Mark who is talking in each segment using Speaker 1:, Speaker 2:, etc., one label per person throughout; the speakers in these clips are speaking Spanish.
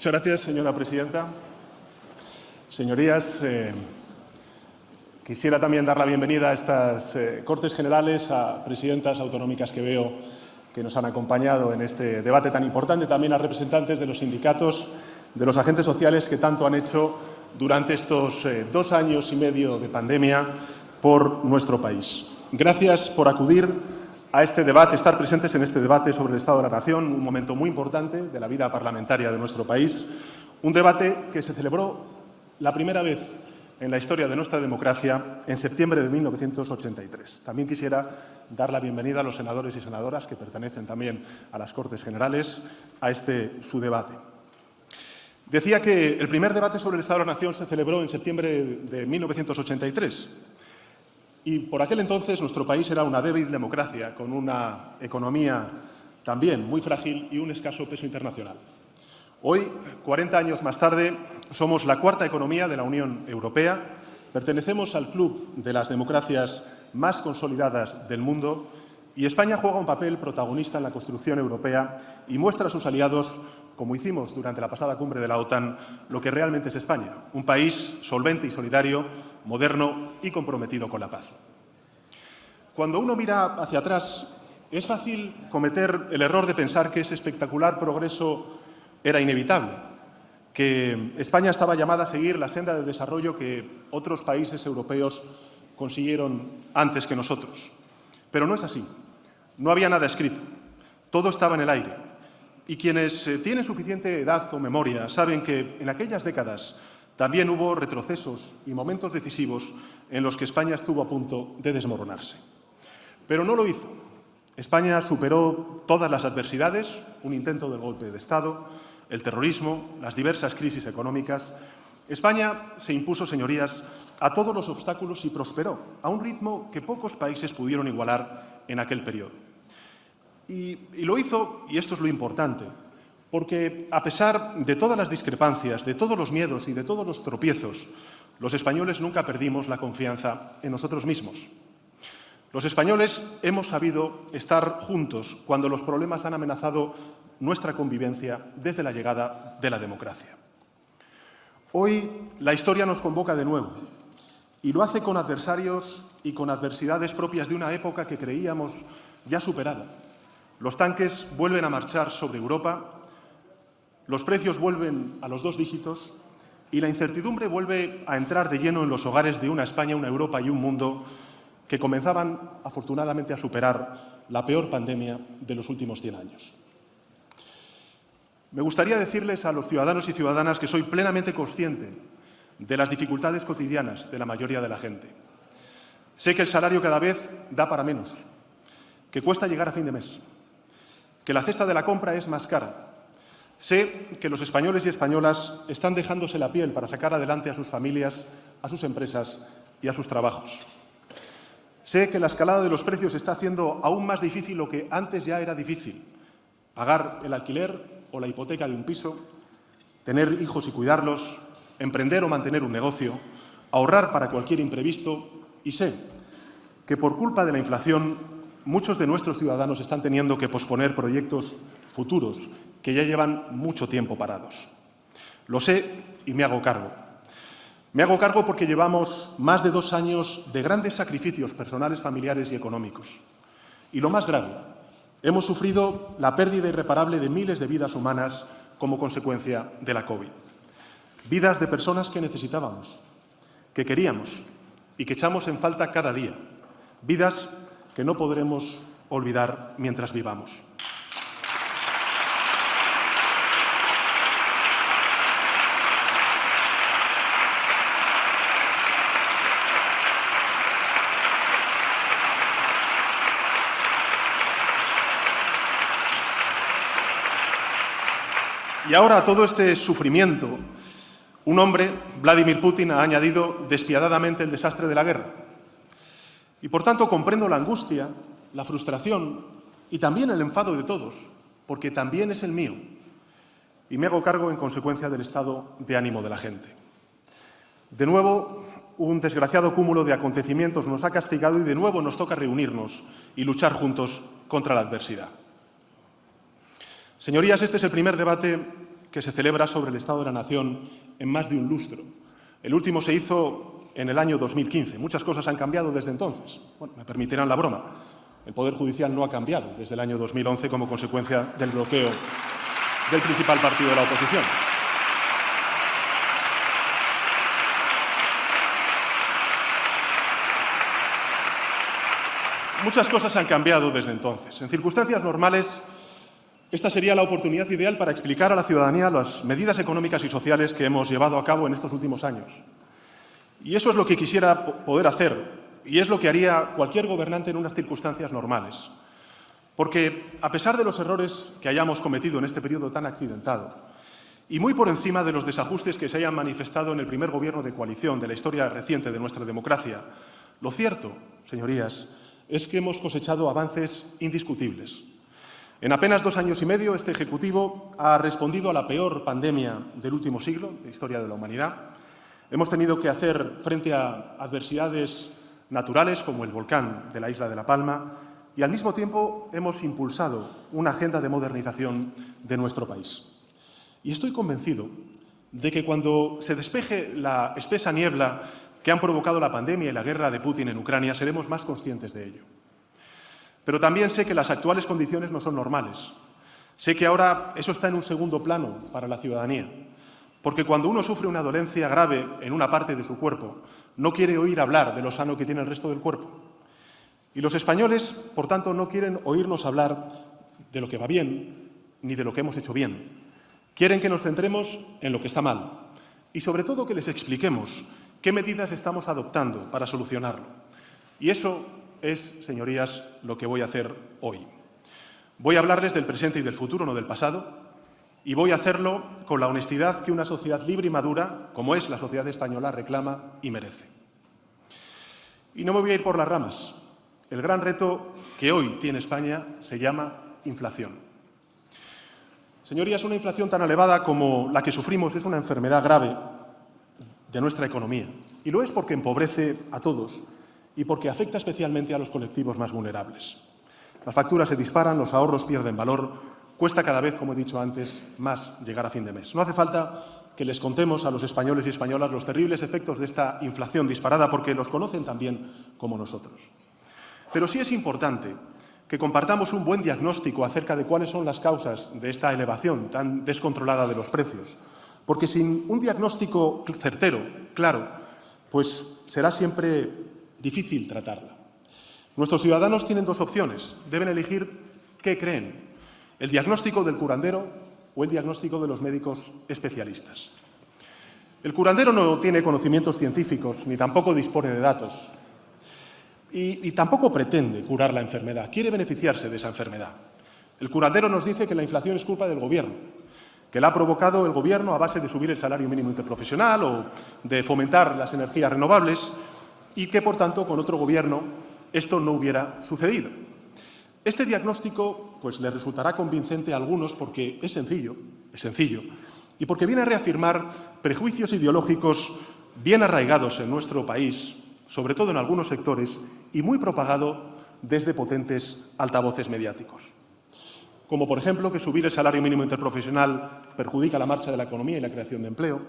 Speaker 1: Muchas gracias, señora presidenta. Señorías, quisiera también dar la bienvenida a estas Cortes Generales a presidentas autonómicas que veo que nos han acompañado en este debate tan importante, también a representantes de los sindicatos, de los agentes sociales que tanto han hecho durante estos 2 años y medio de pandemia por nuestro país. Gracias por acudir a este debate, estar presentes en este debate sobre el Estado de la Nación, un momento muy importante de la vida parlamentaria de nuestro país, un debate que se celebró la primera vez en la historia de nuestra democracia en septiembre de 1983. También quisiera dar la bienvenida a los senadores y senadoras que pertenecen también a las Cortes Generales a su debate. Decía que el primer debate sobre el Estado de la Nación se celebró en septiembre de 1983. Y por aquel entonces nuestro país era una débil democracia, con una economía también muy frágil y un escaso peso internacional. Hoy, 40 años más tarde, somos la cuarta economía de la Unión Europea, pertenecemos al club de las democracias más consolidadas del mundo y España juega un papel protagonista en la construcción europea y muestra a sus aliados, como hicimos durante la pasada cumbre de la OTAN, lo que realmente es España, un país solvente y solidario, moderno y comprometido con la paz. Cuando uno mira hacia atrás, es fácil cometer el error de pensar que ese espectacular progreso era inevitable, que España estaba llamada a seguir la senda de desarrollo que otros países europeos consiguieron antes que nosotros. Pero no es así. No había nada escrito. Todo estaba en el aire. Y quienes tienen suficiente edad o memoria saben que en aquellas décadas también hubo retrocesos y momentos decisivos en los que España estuvo a punto de desmoronarse. Pero no lo hizo. España superó todas las adversidades, un intento de golpe de Estado, el terrorismo, las diversas crisis económicas. España se impuso, señorías, a todos los obstáculos y prosperó a un ritmo que pocos países pudieron igualar en aquel periodo. Y lo hizo, y esto es lo importante, porque a pesar de todas las discrepancias, de todos los miedos y de todos los tropiezos, los españoles nunca perdimos la confianza en nosotros mismos. Los españoles hemos sabido estar juntos cuando los problemas han amenazado nuestra convivencia desde la llegada de la democracia. Hoy la historia nos convoca de nuevo y lo hace con adversarios y con adversidades propias de una época que creíamos ya superada. Los tanques vuelven a marchar sobre Europa, los precios vuelven a los 2 dígitos y la incertidumbre vuelve a entrar de lleno en los hogares de una España, una Europa y un mundo que comenzaban, afortunadamente, a superar la peor pandemia de los últimos 100 años. Me gustaría decirles a los ciudadanos y ciudadanas que soy plenamente consciente de las dificultades cotidianas de la mayoría de la gente. Sé que el salario cada vez da para menos, que cuesta llegar a fin de mes, que la cesta de la compra es más cara. Sé que los españoles y españolas están dejándose la piel para sacar adelante a sus familias, a sus empresas y a sus trabajos. Sé que la escalada de los precios está haciendo aún más difícil lo que antes ya era difícil: pagar el alquiler o la hipoteca de un piso, tener hijos y cuidarlos, emprender o mantener un negocio, ahorrar para cualquier imprevisto. Y sé que por culpa de la inflación muchos de nuestros ciudadanos están teniendo que posponer proyectos futuros que ya llevan mucho tiempo parados. Lo sé y me hago cargo. Me hago cargo porque llevamos más de 2 años de grandes sacrificios personales, familiares y económicos. Y lo más grave, hemos sufrido la pérdida irreparable de miles de vidas humanas como consecuencia de la COVID. Vidas de personas que necesitábamos, que queríamos y que echamos en falta cada día. Vidas que no podremos olvidar mientras vivamos. Y ahora a todo este sufrimiento, un hombre, Vladimir Putin, ha añadido despiadadamente el desastre de la guerra. Y por tanto comprendo la angustia, la frustración y también el enfado de todos, porque también es el mío. Y me hago cargo en consecuencia del estado de ánimo de la gente. De nuevo, un desgraciado cúmulo de acontecimientos nos ha castigado y de nuevo nos toca reunirnos y luchar juntos contra la adversidad. Señorías, este es el primer debate que se celebra sobre el Estado de la Nación en más de un lustro. El último se hizo en el año 2015. Muchas cosas han cambiado desde entonces. Bueno, me permitirán la broma. El Poder Judicial no ha cambiado desde el año 2011 como consecuencia del bloqueo del principal partido de la oposición. Muchas cosas han cambiado desde entonces. En circunstancias normales, esta sería la oportunidad ideal para explicar a la ciudadanía las medidas económicas y sociales que hemos llevado a cabo en estos últimos años. Y eso es lo que quisiera poder hacer, y es lo que haría cualquier gobernante en unas circunstancias normales. Porque, a pesar de los errores que hayamos cometido en este periodo tan accidentado, y muy por encima de los desajustes que se hayan manifestado en el primer gobierno de coalición de la historia reciente de nuestra democracia, lo cierto, señorías, es que hemos cosechado avances indiscutibles. En apenas 2 años y medio, este Ejecutivo ha respondido a la peor pandemia del último siglo, de la historia de la humanidad. Hemos tenido que hacer frente a adversidades naturales, como el volcán de la isla de La Palma, y al mismo tiempo hemos impulsado una agenda de modernización de nuestro país. Y estoy convencido de que cuando se despeje la espesa niebla que han provocado la pandemia y la guerra de Putin en Ucrania, seremos más conscientes de ello. Pero también sé que las actuales condiciones no son normales. Sé que ahora eso está en un segundo plano para la ciudadanía, porque cuando uno sufre una dolencia grave en una parte de su cuerpo, no quiere oír hablar de lo sano que tiene el resto del cuerpo. Y los españoles, por tanto, no quieren oírnos hablar de lo que va bien ni de lo que hemos hecho bien. Quieren que nos centremos en lo que está mal y, sobre todo, que les expliquemos qué medidas estamos adoptando para solucionarlo. Y eso es, señorías, lo que voy a hacer hoy. Voy a hablarles del presente y del futuro, no del pasado, y voy a hacerlo con la honestidad que una sociedad libre y madura, como es la sociedad española, reclama y merece. Y no me voy a ir por las ramas. El gran reto que hoy tiene España se llama inflación. Señorías, una inflación tan elevada como la que sufrimos es una enfermedad grave de nuestra economía. Y lo es porque empobrece a todos y porque afecta especialmente a los colectivos más vulnerables. Las facturas se disparan, los ahorros pierden valor, cuesta cada vez, como he dicho antes, más llegar a fin de mes. No hace falta que les contemos a los españoles y españolas los terribles efectos de esta inflación disparada, porque los conocen tan bien como nosotros. Pero sí es importante que compartamos un buen diagnóstico acerca de cuáles son las causas de esta elevación tan descontrolada de los precios, porque sin un diagnóstico certero, claro, pues será siempre difícil tratarla. Nuestros ciudadanos tienen 2 opciones. Deben elegir qué creen: el diagnóstico del curandero o el diagnóstico de los médicos especialistas. El curandero no tiene conocimientos científicos ni tampoco dispone de datos y tampoco pretende curar la enfermedad, quiere beneficiarse de esa enfermedad. El curandero nos dice que la inflación es culpa del Gobierno, que la ha provocado el Gobierno a base de subir el salario mínimo interprofesional o de fomentar las energías renovables y que, por tanto, con otro Gobierno esto no hubiera sucedido. Este diagnóstico pues, le resultará convincente a algunos porque es sencillo, y porque viene a reafirmar prejuicios ideológicos bien arraigados en nuestro país, sobre todo en algunos sectores, y muy propagado desde potentes altavoces mediáticos. Como, por ejemplo, que subir el salario mínimo interprofesional perjudica la marcha de la economía y la creación de empleo,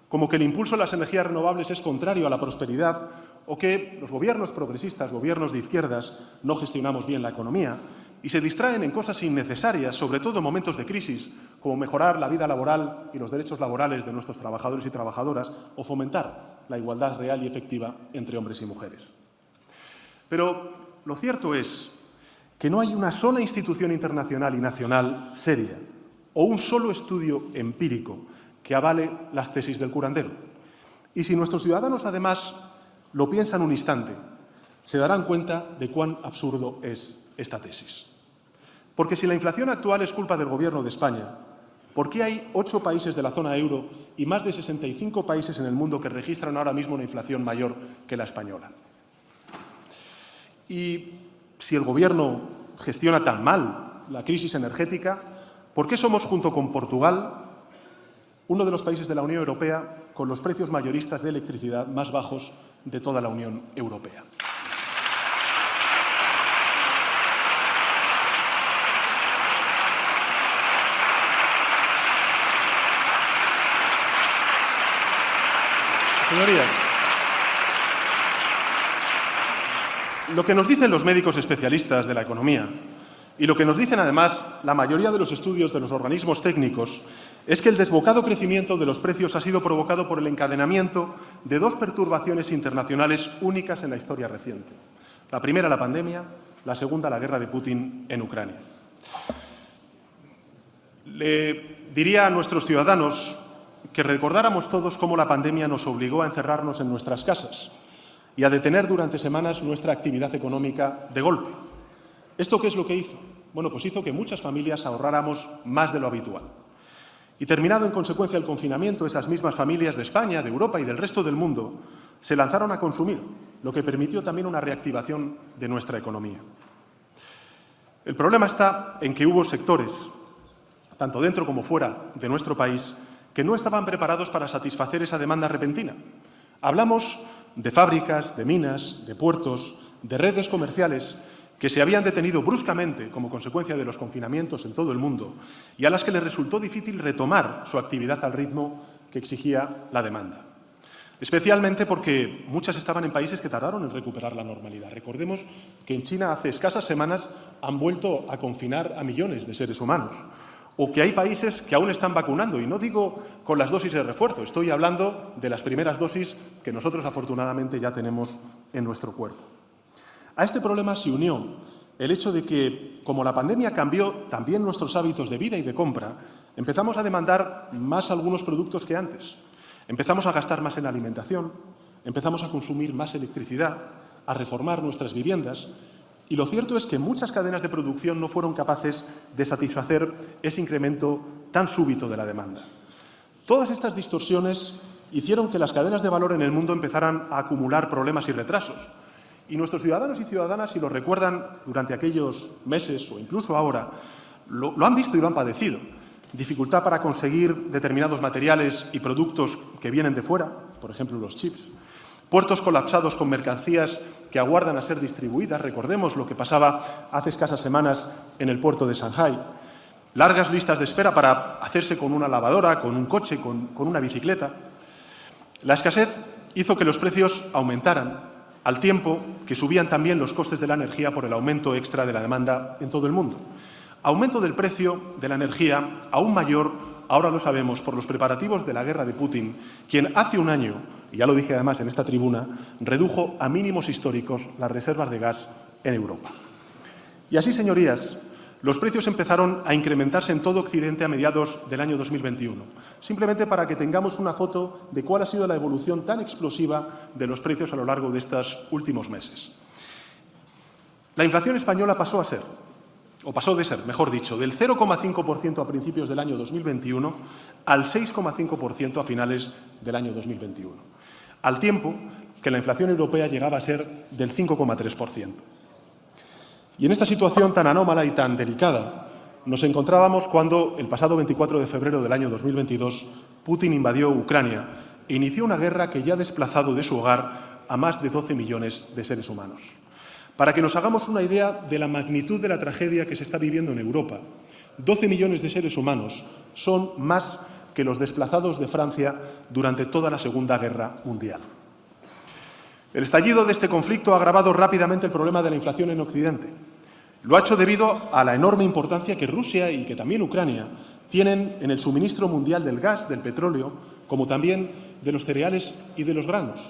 Speaker 1: como que el impulso a las energías renovables es contrario a la prosperidad, o que los gobiernos progresistas, gobiernos de izquierdas, no gestionamos bien la economía y se distraen en cosas innecesarias, sobre todo en momentos de crisis, como mejorar la vida laboral y los derechos laborales de nuestros trabajadores y trabajadoras o fomentar la igualdad real y efectiva entre hombres y mujeres. Pero lo cierto es que no hay una sola institución internacional y nacional seria o un solo estudio empírico que avale las tesis del curandero. Y si nuestros ciudadanos, además, lo piensan un instante, se darán cuenta de cuán absurdo es esta tesis. Porque si la inflación actual es culpa del Gobierno de España, ¿por qué hay 8 países de la zona euro y más de 65 países en el mundo que registran ahora mismo una inflación mayor que la española? Y si el Gobierno gestiona tan mal la crisis energética, ¿por qué somos, junto con Portugal, uno de los países de la Unión Europea con los precios mayoristas de electricidad más bajos de toda la Unión Europea? Señorías, lo que nos dicen los médicos especialistas de la economía y lo que nos dicen, además, la mayoría de los estudios de los organismos técnicos es que el desbocado crecimiento de los precios ha sido provocado por el encadenamiento de dos perturbaciones internacionales únicas en la historia reciente. La primera, la pandemia; la segunda, la guerra de Putin en Ucrania. Le diría a nuestros ciudadanos que recordáramos todos cómo la pandemia nos obligó a encerrarnos en nuestras casas y a detener durante semanas nuestra actividad económica de golpe. ¿Esto qué es lo que hizo? Bueno, pues hizo que muchas familias ahorráramos más de lo habitual. Y terminado en consecuencia el confinamiento, esas mismas familias de España, de Europa y del resto del mundo se lanzaron a consumir, lo que permitió también una reactivación de nuestra economía. El problema está en que hubo sectores, tanto dentro como fuera de nuestro país, que no estaban preparados para satisfacer esa demanda repentina. Hablamos de fábricas, de minas, de puertos, de redes comerciales que se habían detenido bruscamente como consecuencia de los confinamientos en todo el mundo y a las que les resultó difícil retomar su actividad al ritmo que exigía la demanda. Especialmente porque muchas estaban en países que tardaron en recuperar la normalidad. Recordemos que en China hace escasas semanas han vuelto a confinar a millones de seres humanos, o que hay países que aún están vacunando, y no digo con las dosis de refuerzo, estoy hablando de las primeras dosis que nosotros afortunadamente ya tenemos en nuestro cuerpo. A este problema se unió el hecho de que, como la pandemia cambió también nuestros hábitos de vida y de compra, empezamos a demandar más algunos productos que antes. Empezamos a gastar más en alimentación, empezamos a consumir más electricidad, a reformar nuestras viviendas, y lo cierto es que muchas cadenas de producción no fueron capaces de satisfacer ese incremento tan súbito de la demanda. Todas estas distorsiones hicieron que las cadenas de valor en el mundo empezaran a acumular problemas y retrasos. Y nuestros ciudadanos y ciudadanas, si lo recuerdan durante aquellos meses o incluso ahora, lo han visto y lo han padecido. Dificultad para conseguir determinados materiales y productos que vienen de fuera, por ejemplo los chips. Puertos colapsados con mercancías que aguardan a ser distribuidas. Recordemos lo que pasaba hace escasas semanas en el puerto de Shanghái. Largas listas de espera para hacerse con una lavadora, con un coche, con una bicicleta. La escasez hizo que los precios aumentaran, al tiempo que subían también los costes de la energía por el aumento extra de la demanda en todo el mundo. Aumento del precio de la energía aún mayor, ahora lo sabemos, por los preparativos de la guerra de Putin, quien hace un año, y ya lo dije además en esta tribuna, redujo a mínimos históricos las reservas de gas en Europa. Y así, señorías, los precios empezaron a incrementarse en todo Occidente a mediados del año 2021, simplemente para que tengamos una foto de cuál ha sido la evolución tan explosiva de los precios a lo largo de estos últimos meses. La inflación española pasó de ser, mejor dicho, del 0,5% a principios del año 2021 al 6,5% a finales del año 2021, al tiempo que la inflación europea llegaba a ser del 5,3%. Y en esta situación tan anómala y tan delicada nos encontrábamos cuando, el pasado 24 de febrero del año 2022, Putin invadió Ucrania e inició una guerra que ya ha desplazado de su hogar a más de 12 millones de seres humanos. Para que nos hagamos una idea de la magnitud de la tragedia que se está viviendo en Europa, 12 millones de seres humanos son más que los desplazados de Francia durante toda la Segunda Guerra Mundial. El estallido de este conflicto ha agravado rápidamente el problema de la inflación en Occidente. Lo ha hecho debido a la enorme importancia que Rusia y que también Ucrania tienen en el suministro mundial del gas, del petróleo, como también de los cereales y de los granos.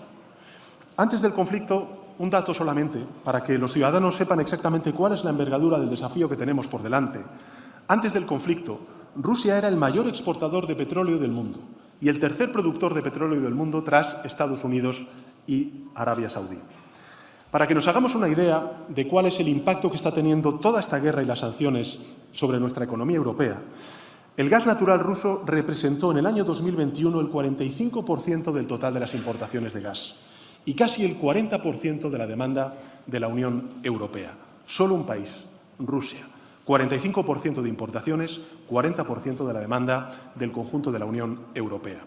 Speaker 1: Antes del conflicto, un dato solamente, para que los ciudadanos sepan exactamente cuál es la envergadura del desafío que tenemos por delante. Antes del conflicto, Rusia era el mayor exportador de petróleo del mundo y el tercer productor de petróleo del mundo tras Estados Unidos y Arabia Saudí. Para que nos hagamos una idea de cuál es el impacto que está teniendo toda esta guerra y las sanciones sobre nuestra economía europea, el gas natural ruso representó en el año 2021 el 45% del total de las importaciones de gas y casi el 40% de la demanda de la Unión Europea. Solo un país, Rusia. 45% de importaciones, 40% de la demanda del conjunto de la Unión Europea.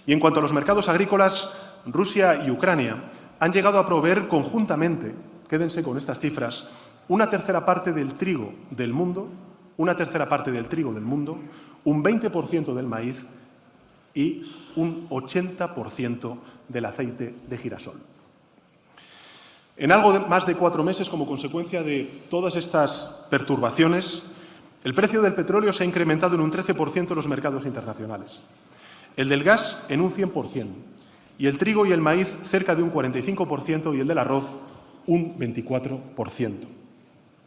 Speaker 1: Y en cuanto a los mercados agrícolas, Rusia y Ucrania han llegado a proveer conjuntamente, quédense con estas cifras, una tercera parte del trigo del mundo, un 20% del maíz y un 80% del aceite de girasol. En algo más de 4 meses, como consecuencia de todas estas perturbaciones, el precio del petróleo se ha incrementado en un 13% en los mercados internacionales, el del gas en un 100%, y el trigo y el maíz cerca de un 45% y el del arroz un 24%,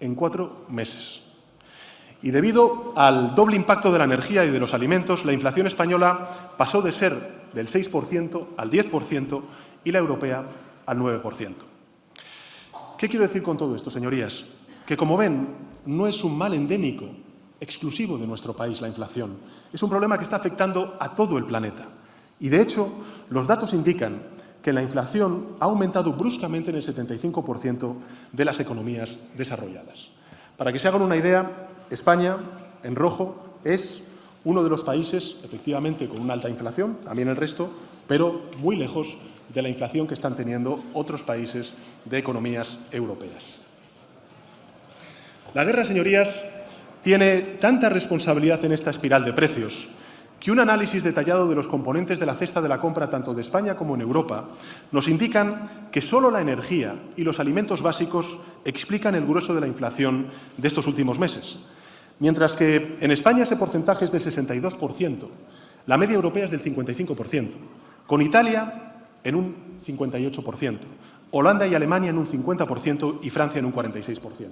Speaker 1: en 4 meses. Y debido al doble impacto de la energía y de los alimentos, la inflación española pasó de ser del 6% al 10% y la europea al 9%. ¿Qué quiero decir con todo esto, señorías? Que, como ven, no es un mal endémico exclusivo de nuestro país la inflación. Es un problema que está afectando a todo el planeta. Y, de hecho, los datos indican que la inflación ha aumentado bruscamente en el 75% de las economías desarrolladas. Para que se hagan una idea, España, en rojo, es uno de los países, efectivamente, con una alta inflación, también el resto, pero muy lejos de la inflación que están teniendo otros países de economías europeas. La guerra, señorías, tiene tanta responsabilidad en esta espiral de precios que un análisis detallado de los componentes de la cesta de la compra tanto de España como en Europa nos indican que solo la energía y los alimentos básicos explican el grueso de la inflación de estos últimos meses. Mientras que en España ese porcentaje es del 62%, la media europea es del 55%, con Italia en un 58%, Holanda y Alemania en un 50% y Francia en un 46%.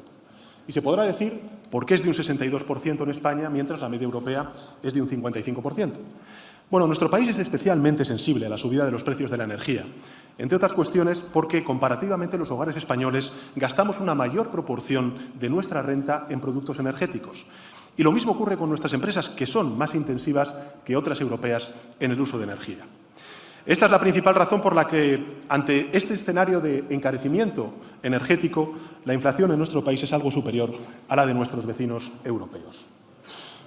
Speaker 1: Y se podrá decir por qué es de un 62% en España, mientras la media europea es de un 55%. Bueno, nuestro país es especialmente sensible a la subida de los precios de la energía, entre otras cuestiones porque, comparativamente, los hogares españoles gastamos una mayor proporción de nuestra renta en productos energéticos. Y lo mismo ocurre con nuestras empresas, que son más intensivas que otras europeas en el uso de energía. Esta es la principal razón por la que, ante este escenario de encarecimiento energético, la inflación en nuestro país es algo superior a la de nuestros vecinos europeos.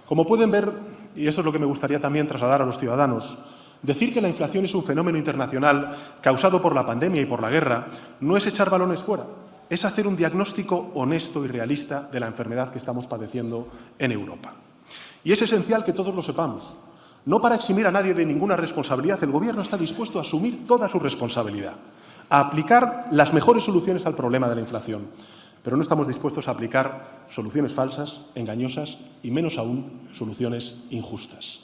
Speaker 1: Como pueden ver, y eso es lo que me gustaría también trasladar a los ciudadanos, decir que la inflación es un fenómeno internacional causado por la pandemia y por la guerra no es echar balones fuera, es hacer un diagnóstico honesto y realista de la enfermedad que estamos padeciendo en Europa. Y es esencial que todos lo sepamos. No para eximir a nadie de ninguna responsabilidad, el Gobierno está dispuesto a asumir toda su responsabilidad, a aplicar las mejores soluciones al problema de la inflación, pero no estamos dispuestos a aplicar soluciones falsas, engañosas y, menos aún, soluciones injustas.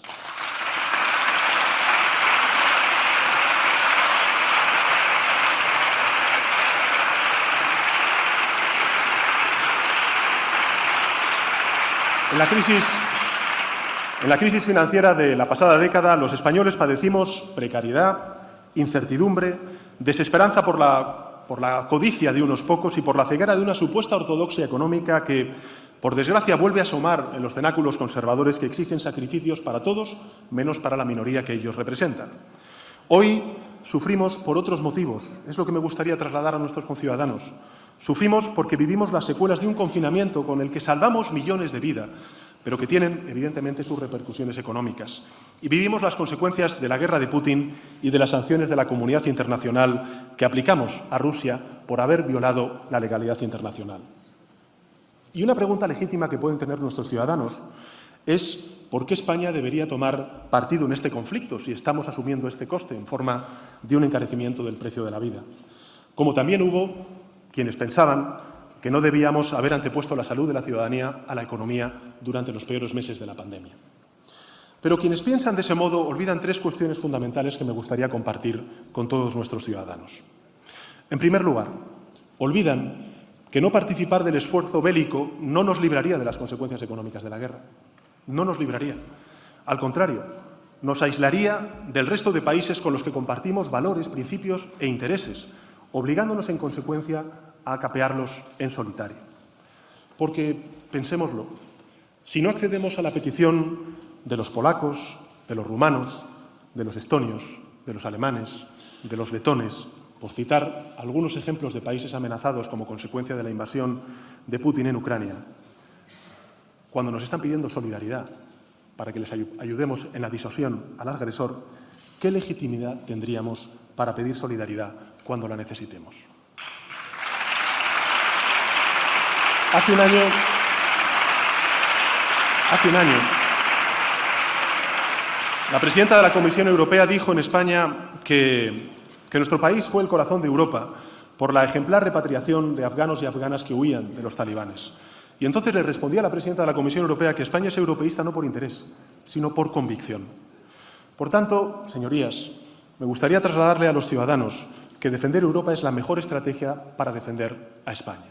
Speaker 1: En la crisis financiera de la pasada década, los españoles padecimos precariedad, incertidumbre, desesperanza por la codicia de unos pocos y por la ceguera de una supuesta ortodoxia económica que, por desgracia, vuelve a asomar en los cenáculos conservadores que exigen sacrificios para todos, menos para la minoría que ellos representan. Hoy sufrimos por otros motivos, es lo que me gustaría trasladar a nuestros conciudadanos. Sufrimos porque vivimos las secuelas de un confinamiento con el que salvamos millones de vidas, pero que tienen, evidentemente, sus repercusiones económicas. Y vivimos las consecuencias de la guerra de Putin y de las sanciones de la comunidad internacional que aplicamos a Rusia por haber violado la legalidad internacional. Y una pregunta legítima que pueden tener nuestros ciudadanos es ¿por qué España debería tomar partido en este conflicto si estamos asumiendo este coste en forma de un encarecimiento del precio de la vida? Como también hubo quienes pensaban que no debíamos haber antepuesto la salud de la ciudadanía a la economía durante los peores meses de la pandemia. Pero quienes piensan de ese modo olvidan 3 cuestiones fundamentales que me gustaría compartir con todos nuestros ciudadanos. En primer lugar, olvidan que no participar del esfuerzo bélico no nos libraría de las consecuencias económicas de la guerra. No nos libraría. Al contrario, nos aislaría del resto de países con los que compartimos valores, principios e intereses, obligándonos, en consecuencia, a capearlos en solitario. Porque, pensémoslo, si no accedemos a la petición de los polacos, de los rumanos, de los estonios, de los alemanes, de los letones, por citar algunos ejemplos de países amenazados como consecuencia de la invasión de Putin en Ucrania, cuando nos están pidiendo solidaridad para que les ayudemos en la disuasión al agresor, ¿qué legitimidad tendríamos para pedir solidaridad cuando la necesitemos? Hace un año, La presidenta de la Comisión Europea dijo en España que nuestro país fue el corazón de Europa por la ejemplar repatriación de afganos y afganas que huían de los talibanes. Y entonces le respondía a la presidenta de la Comisión Europea que España es europeísta no por interés, sino por convicción. Por tanto, señorías, me gustaría trasladarle a los ciudadanos que defender Europa es la mejor estrategia para defender a España.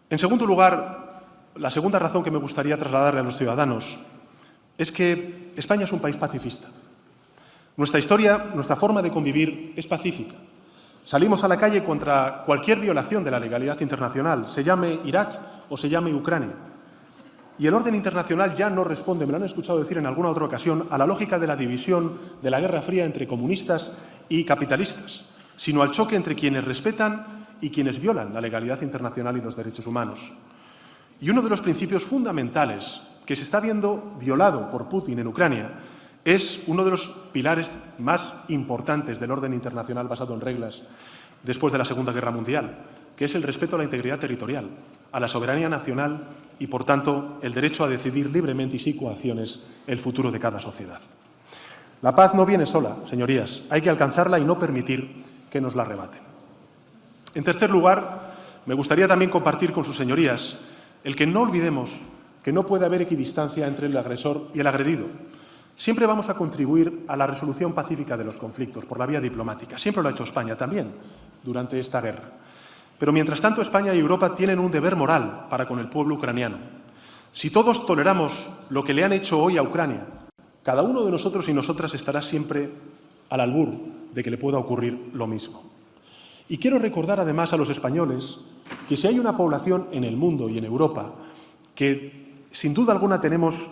Speaker 1: En segundo lugar, la segunda razón que me gustaría trasladarle a los ciudadanos es que España es un país pacifista. Nuestra historia, nuestra forma de convivir es pacífica. Salimos a la calle contra cualquier violación de la legalidad internacional, se llame Irak o se llame Ucrania. Y el orden internacional ya no responde, me lo han escuchado decir en alguna otra ocasión, a la lógica de la división de la Guerra Fría entre comunistas y capitalistas, sino al choque entre quienes respetan y quienes violan la legalidad internacional y los derechos humanos. Y uno de los principios fundamentales que se está viendo violado por Putin en Ucrania es uno de los pilares más importantes del orden internacional basado en reglas después de la Segunda Guerra Mundial, que es el respeto a la integridad territorial, a la soberanía nacional y, por tanto, el derecho a decidir libremente y sin coacciones el futuro de cada sociedad. La paz no viene sola, señorías. Hay que alcanzarla y no permitir que nos la arrebaten. En tercer lugar, me gustaría también compartir con sus señorías el que no olvidemos que no puede haber equidistancia entre el agresor y el agredido. Siempre vamos a contribuir a la resolución pacífica de los conflictos por la vía diplomática. Siempre lo ha hecho España también durante esta guerra. Pero, mientras tanto, España y Europa tienen un deber moral para con el pueblo ucraniano. Si todos toleramos lo que le han hecho hoy a Ucrania, cada uno de nosotros y nosotras estará siempre al albur de que le pueda ocurrir lo mismo. Y quiero recordar además a los españoles que si hay una población en el mundo y en Europa que sin duda alguna tenemos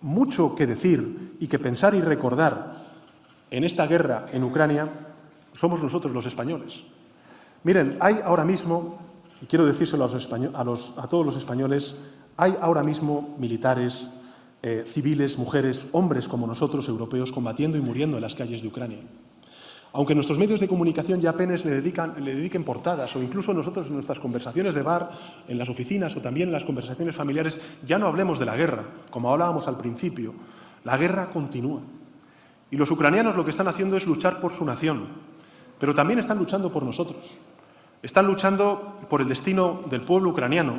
Speaker 1: mucho que decir y que pensar y recordar en esta guerra en Ucrania, somos nosotros los españoles. Miren, hay ahora mismo, y quiero decírselo a todos los españoles, hay ahora mismo militares, civiles, mujeres, hombres como nosotros, europeos, combatiendo y muriendo en las calles de Ucrania. Aunque nuestros medios de comunicación ya apenas le dediquen portadas, o incluso nosotros en nuestras conversaciones de bar, en las oficinas o también en las conversaciones familiares, ya no hablemos de la guerra, como hablábamos al principio. La guerra continúa. Y los ucranianos lo que están haciendo es luchar por su nación, pero también están luchando por nosotros. Están luchando por el destino del pueblo ucraniano,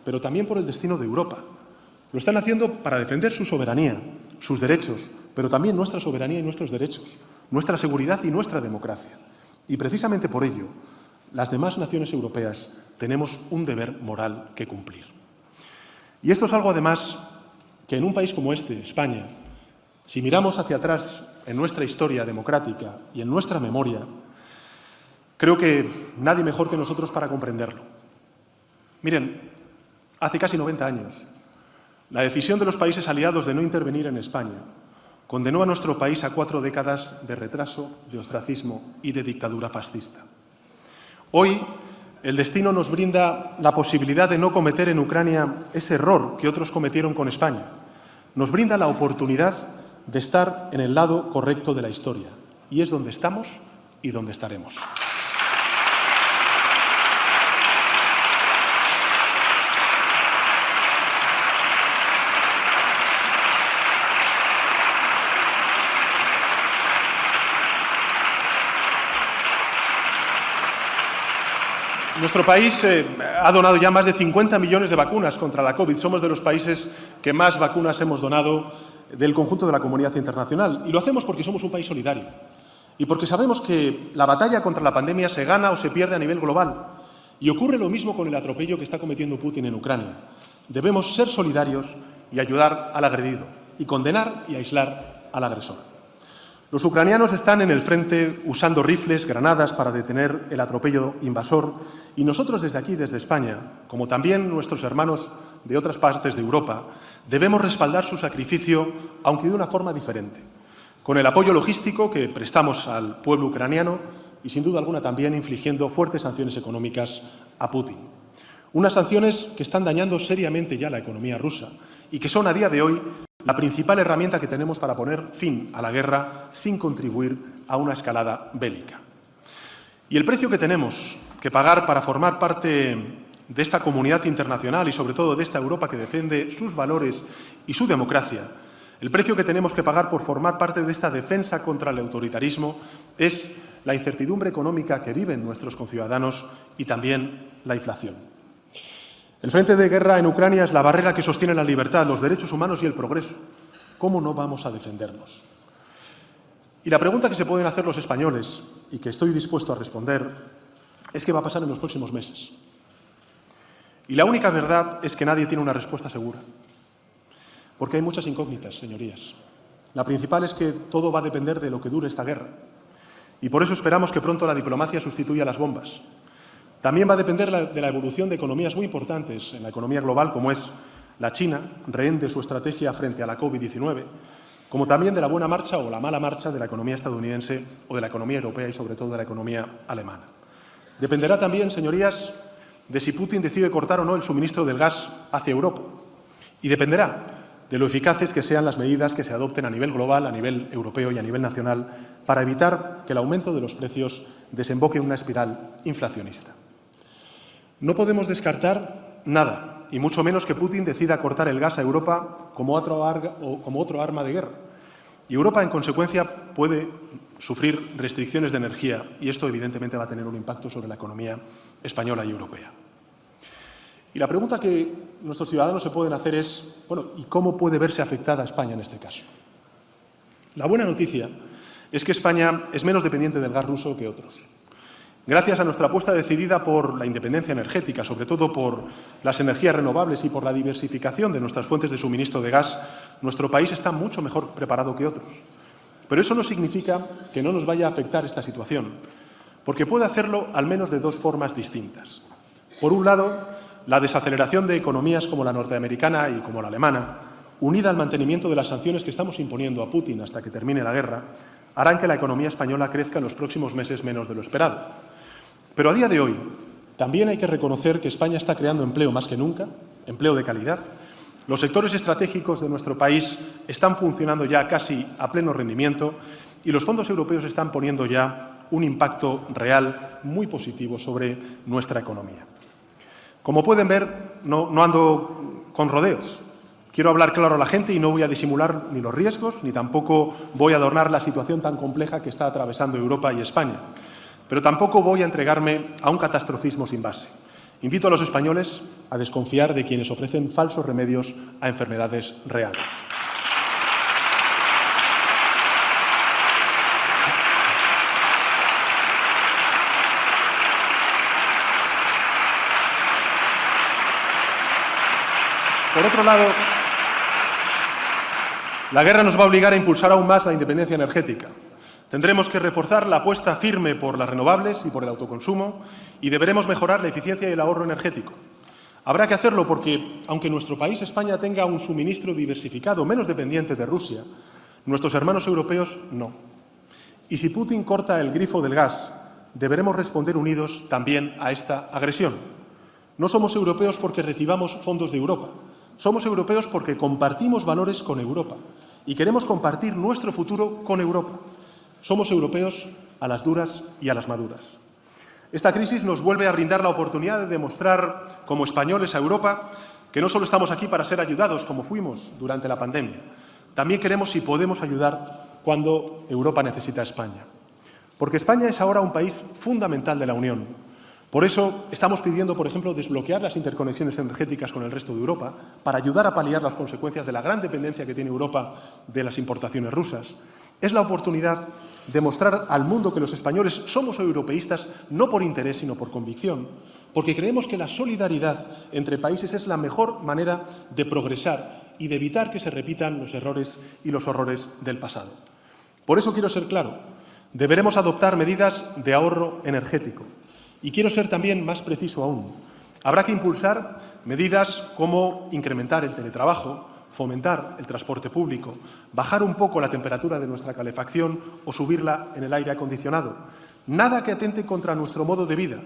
Speaker 1: pero también por el destino de Europa. Lo están haciendo para defender su soberanía, sus derechos, pero también nuestra soberanía y nuestros derechos, nuestra seguridad y nuestra democracia. Y precisamente por ello, las demás naciones europeas tenemos un deber moral que cumplir. Y esto es algo, además, que en un país como este, España, si miramos hacia atrás en nuestra historia democrática y en nuestra memoria, creo que nadie mejor que nosotros para comprenderlo. Miren, hace casi 90 años, la decisión de los países aliados de no intervenir en España condenó a nuestro país a 4 décadas de retraso, de ostracismo y de dictadura fascista. Hoy, el destino nos brinda la posibilidad de no cometer en Ucrania ese error que otros cometieron con España. Nos brinda la oportunidad de estar en el lado correcto de la historia. Y es donde estamos y donde estaremos. Nuestro país ha donado ya más de 50 millones de vacunas contra la COVID. Somos de los países que más vacunas hemos donado del conjunto de la comunidad internacional. Y lo hacemos porque somos un país solidario y porque sabemos que la batalla contra la pandemia se gana o se pierde a nivel global. Y ocurre lo mismo con el atropello que está cometiendo Putin en Ucrania. Debemos ser solidarios y ayudar al agredido, y condenar y aislar al agresor. Los ucranianos están en el frente usando rifles, granadas para detener el atropello invasor, y nosotros desde aquí, desde España, como también nuestros hermanos de otras partes de Europa, debemos respaldar su sacrificio, aunque de una forma diferente, con el apoyo logístico que prestamos al pueblo ucraniano y, sin duda alguna, también infligiendo fuertes sanciones económicas a Putin. Unas sanciones que están dañando seriamente ya la economía rusa y que son, a día de hoy, la principal herramienta que tenemos para poner fin a la guerra sin contribuir a una escalada bélica. Y el precio que tenemos que pagar para formar parte de esta comunidad internacional y, sobre todo, de esta Europa que defiende sus valores y su democracia El precio que tenemos que pagar por formar parte de esta defensa contra el autoritarismo es la incertidumbre económica que viven nuestros conciudadanos y también la inflación. El frente de guerra en Ucrania es la barrera que sostiene la libertad, los derechos humanos y el progreso. ¿Cómo no vamos a defendernos? Y la pregunta que se pueden hacer los españoles, y que estoy dispuesto a responder, es qué va a pasar en los próximos meses. Y la única verdad es que nadie tiene una respuesta segura. Porque hay muchas incógnitas, señorías. La principal es que todo va a depender de lo que dure esta guerra. Y por eso esperamos que pronto la diplomacia sustituya las bombas. También va a depender de la evolución de economías muy importantes en la economía global, como es la China, rehén de su estrategia frente a la COVID-19, como también de la buena marcha o la mala marcha de la economía estadounidense o de la economía europea y, sobre todo, de la economía alemana. Dependerá también, señorías, de si Putin decide cortar o no el suministro del gas hacia Europa. Y dependerá de lo eficaces que sean las medidas que se adopten a nivel global, a nivel europeo y a nivel nacional para evitar que el aumento de los precios desemboque en una espiral inflacionista. No podemos descartar nada, y mucho menos que Putin decida cortar el gas a Europa como otro arma de guerra. Y Europa, en consecuencia, puede sufrir restricciones de energía, y esto evidentemente va a tener un impacto sobre la economía española y europea. Y la pregunta que nuestros ciudadanos se pueden hacer es, bueno, ¿y cómo puede verse afectada España en este caso? La buena noticia es que España es menos dependiente del gas ruso que otros. Gracias a nuestra apuesta decidida por la independencia energética, sobre todo por las energías renovables y por la diversificación de nuestras fuentes de suministro de gas, nuestro país está mucho mejor preparado que otros. Pero eso no significa que no nos vaya a afectar esta situación, porque puede hacerlo al menos de dos formas distintas. Por un lado, la desaceleración de economías como la norteamericana y como la alemana, unida al mantenimiento de las sanciones que estamos imponiendo a Putin hasta que termine la guerra, harán que la economía española crezca en los próximos meses menos de lo esperado. Pero a día de hoy también hay que reconocer que España está creando empleo más que nunca, empleo de calidad. Los sectores estratégicos de nuestro país están funcionando ya casi a pleno rendimiento y los fondos europeos están poniendo ya un impacto real muy positivo sobre nuestra economía. Como pueden ver, no ando con rodeos. Quiero hablar claro a la gente y no voy a disimular ni los riesgos, ni tampoco voy a adornar la situación tan compleja que está atravesando Europa y España. Pero tampoco voy a entregarme a un catastrofismo sin base. Invito a los españoles a desconfiar de quienes ofrecen falsos remedios a enfermedades reales. Por otro lado, la guerra nos va a obligar a impulsar aún más la independencia energética. Tendremos que reforzar la apuesta firme por las renovables y por el autoconsumo y deberemos mejorar la eficiencia y el ahorro energético. Habrá que hacerlo porque, aunque nuestro país, España, tenga un suministro diversificado menos dependiente de Rusia, nuestros hermanos europeos no. Y si Putin corta el grifo del gas, deberemos responder unidos también a esta agresión. No somos europeos porque recibamos fondos de Europa. Somos europeos porque compartimos valores con Europa y queremos compartir nuestro futuro con Europa. Somos europeos a las duras y a las maduras. Esta crisis nos vuelve a brindar la oportunidad de demostrar, como españoles a Europa, que no solo estamos aquí para ser ayudados, como fuimos durante la pandemia. También queremos y podemos ayudar cuando Europa necesita a España. Porque España es ahora un país fundamental de la Unión. Por eso estamos pidiendo, por ejemplo, desbloquear las interconexiones energéticas con el resto de Europa para ayudar a paliar las consecuencias de la gran dependencia que tiene Europa de las importaciones rusas. Es la oportunidad de mostrar al mundo que los españoles somos europeístas no por interés, sino por convicción, porque creemos que la solidaridad entre países es la mejor manera de progresar y de evitar que se repitan los errores y los horrores del pasado. Por eso quiero ser claro, deberemos adoptar medidas de ahorro energético. Y quiero ser también más preciso aún. Habrá que impulsar medidas como incrementar el teletrabajo, fomentar el transporte público, bajar un poco la temperatura de nuestra calefacción o subirla en el aire acondicionado. Nada que atente contra nuestro modo de vida,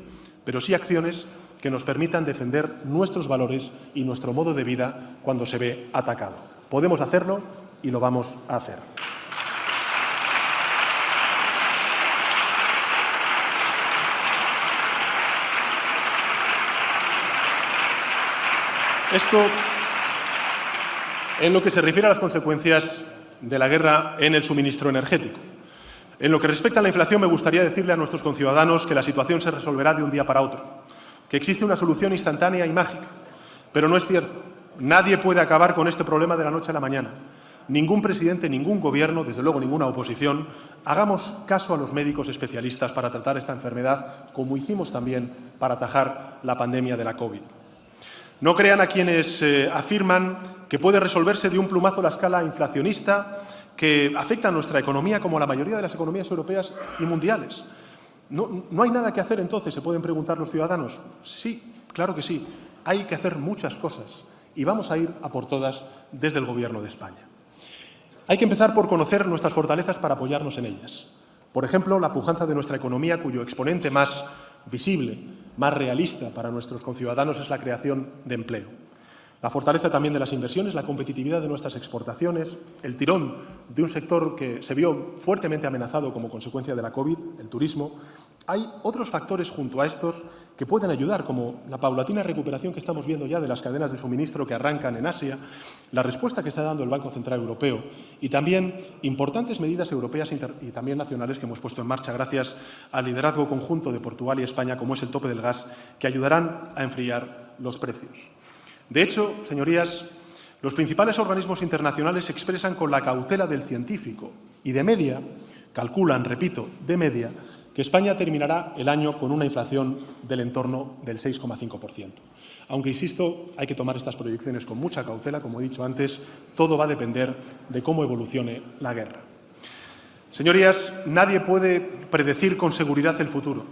Speaker 1: pero sí acciones que nos permitan defender nuestros valores y nuestro modo de vida cuando se ve atacado. Podemos hacerlo y lo vamos a hacer. en lo que se refiere a las consecuencias de la guerra en el suministro energético. En lo que respecta a la inflación, me gustaría decirle a nuestros conciudadanos que la situación se resolverá de un día para otro, que existe una solución instantánea y mágica, pero no es cierto. Nadie puede acabar con este problema de la noche a la mañana. Ningún presidente, ningún gobierno, desde luego ninguna oposición, hagamos caso a los médicos especialistas para tratar esta enfermedad, como hicimos también para atajar la pandemia de la COVID. No crean a quienes afirman que puede resolverse de un plumazo la escala inflacionista que afecta a nuestra economía como a la mayoría de las economías europeas y mundiales. ¿No hay nada que hacer entonces?, se pueden preguntar los ciudadanos. Sí, claro que sí. Hay que hacer muchas cosas y vamos a ir a por todas desde el Gobierno de España. Hay que empezar por conocer nuestras fortalezas para apoyarnos en ellas. Por ejemplo, la pujanza de nuestra economía, cuyo exponente más visible, más realista para nuestros conciudadanos es la creación de empleo. La fortaleza también de las inversiones, la competitividad de nuestras exportaciones, el tirón de un sector que se vio fuertemente amenazado como consecuencia de la COVID, el turismo. Hay otros factores junto a estos que pueden ayudar, como la paulatina recuperación que estamos viendo ya de las cadenas de suministro que arrancan en Asia, la respuesta que está dando el Banco Central Europeo y también importantes medidas europeas y también nacionales que hemos puesto en marcha gracias al liderazgo conjunto de Portugal y España, como es el tope del gas, que ayudarán a enfriar los precios. De hecho, señorías, los principales organismos internacionales se expresan con la cautela del científico y de media, calculan, repito, de media, que España terminará el año con una inflación del entorno del 6,5%. Aunque, insisto, hay que tomar estas proyecciones con mucha cautela, como he dicho antes, todo va a depender de cómo evolucione la guerra. Señorías, nadie puede predecir con seguridad el futuro.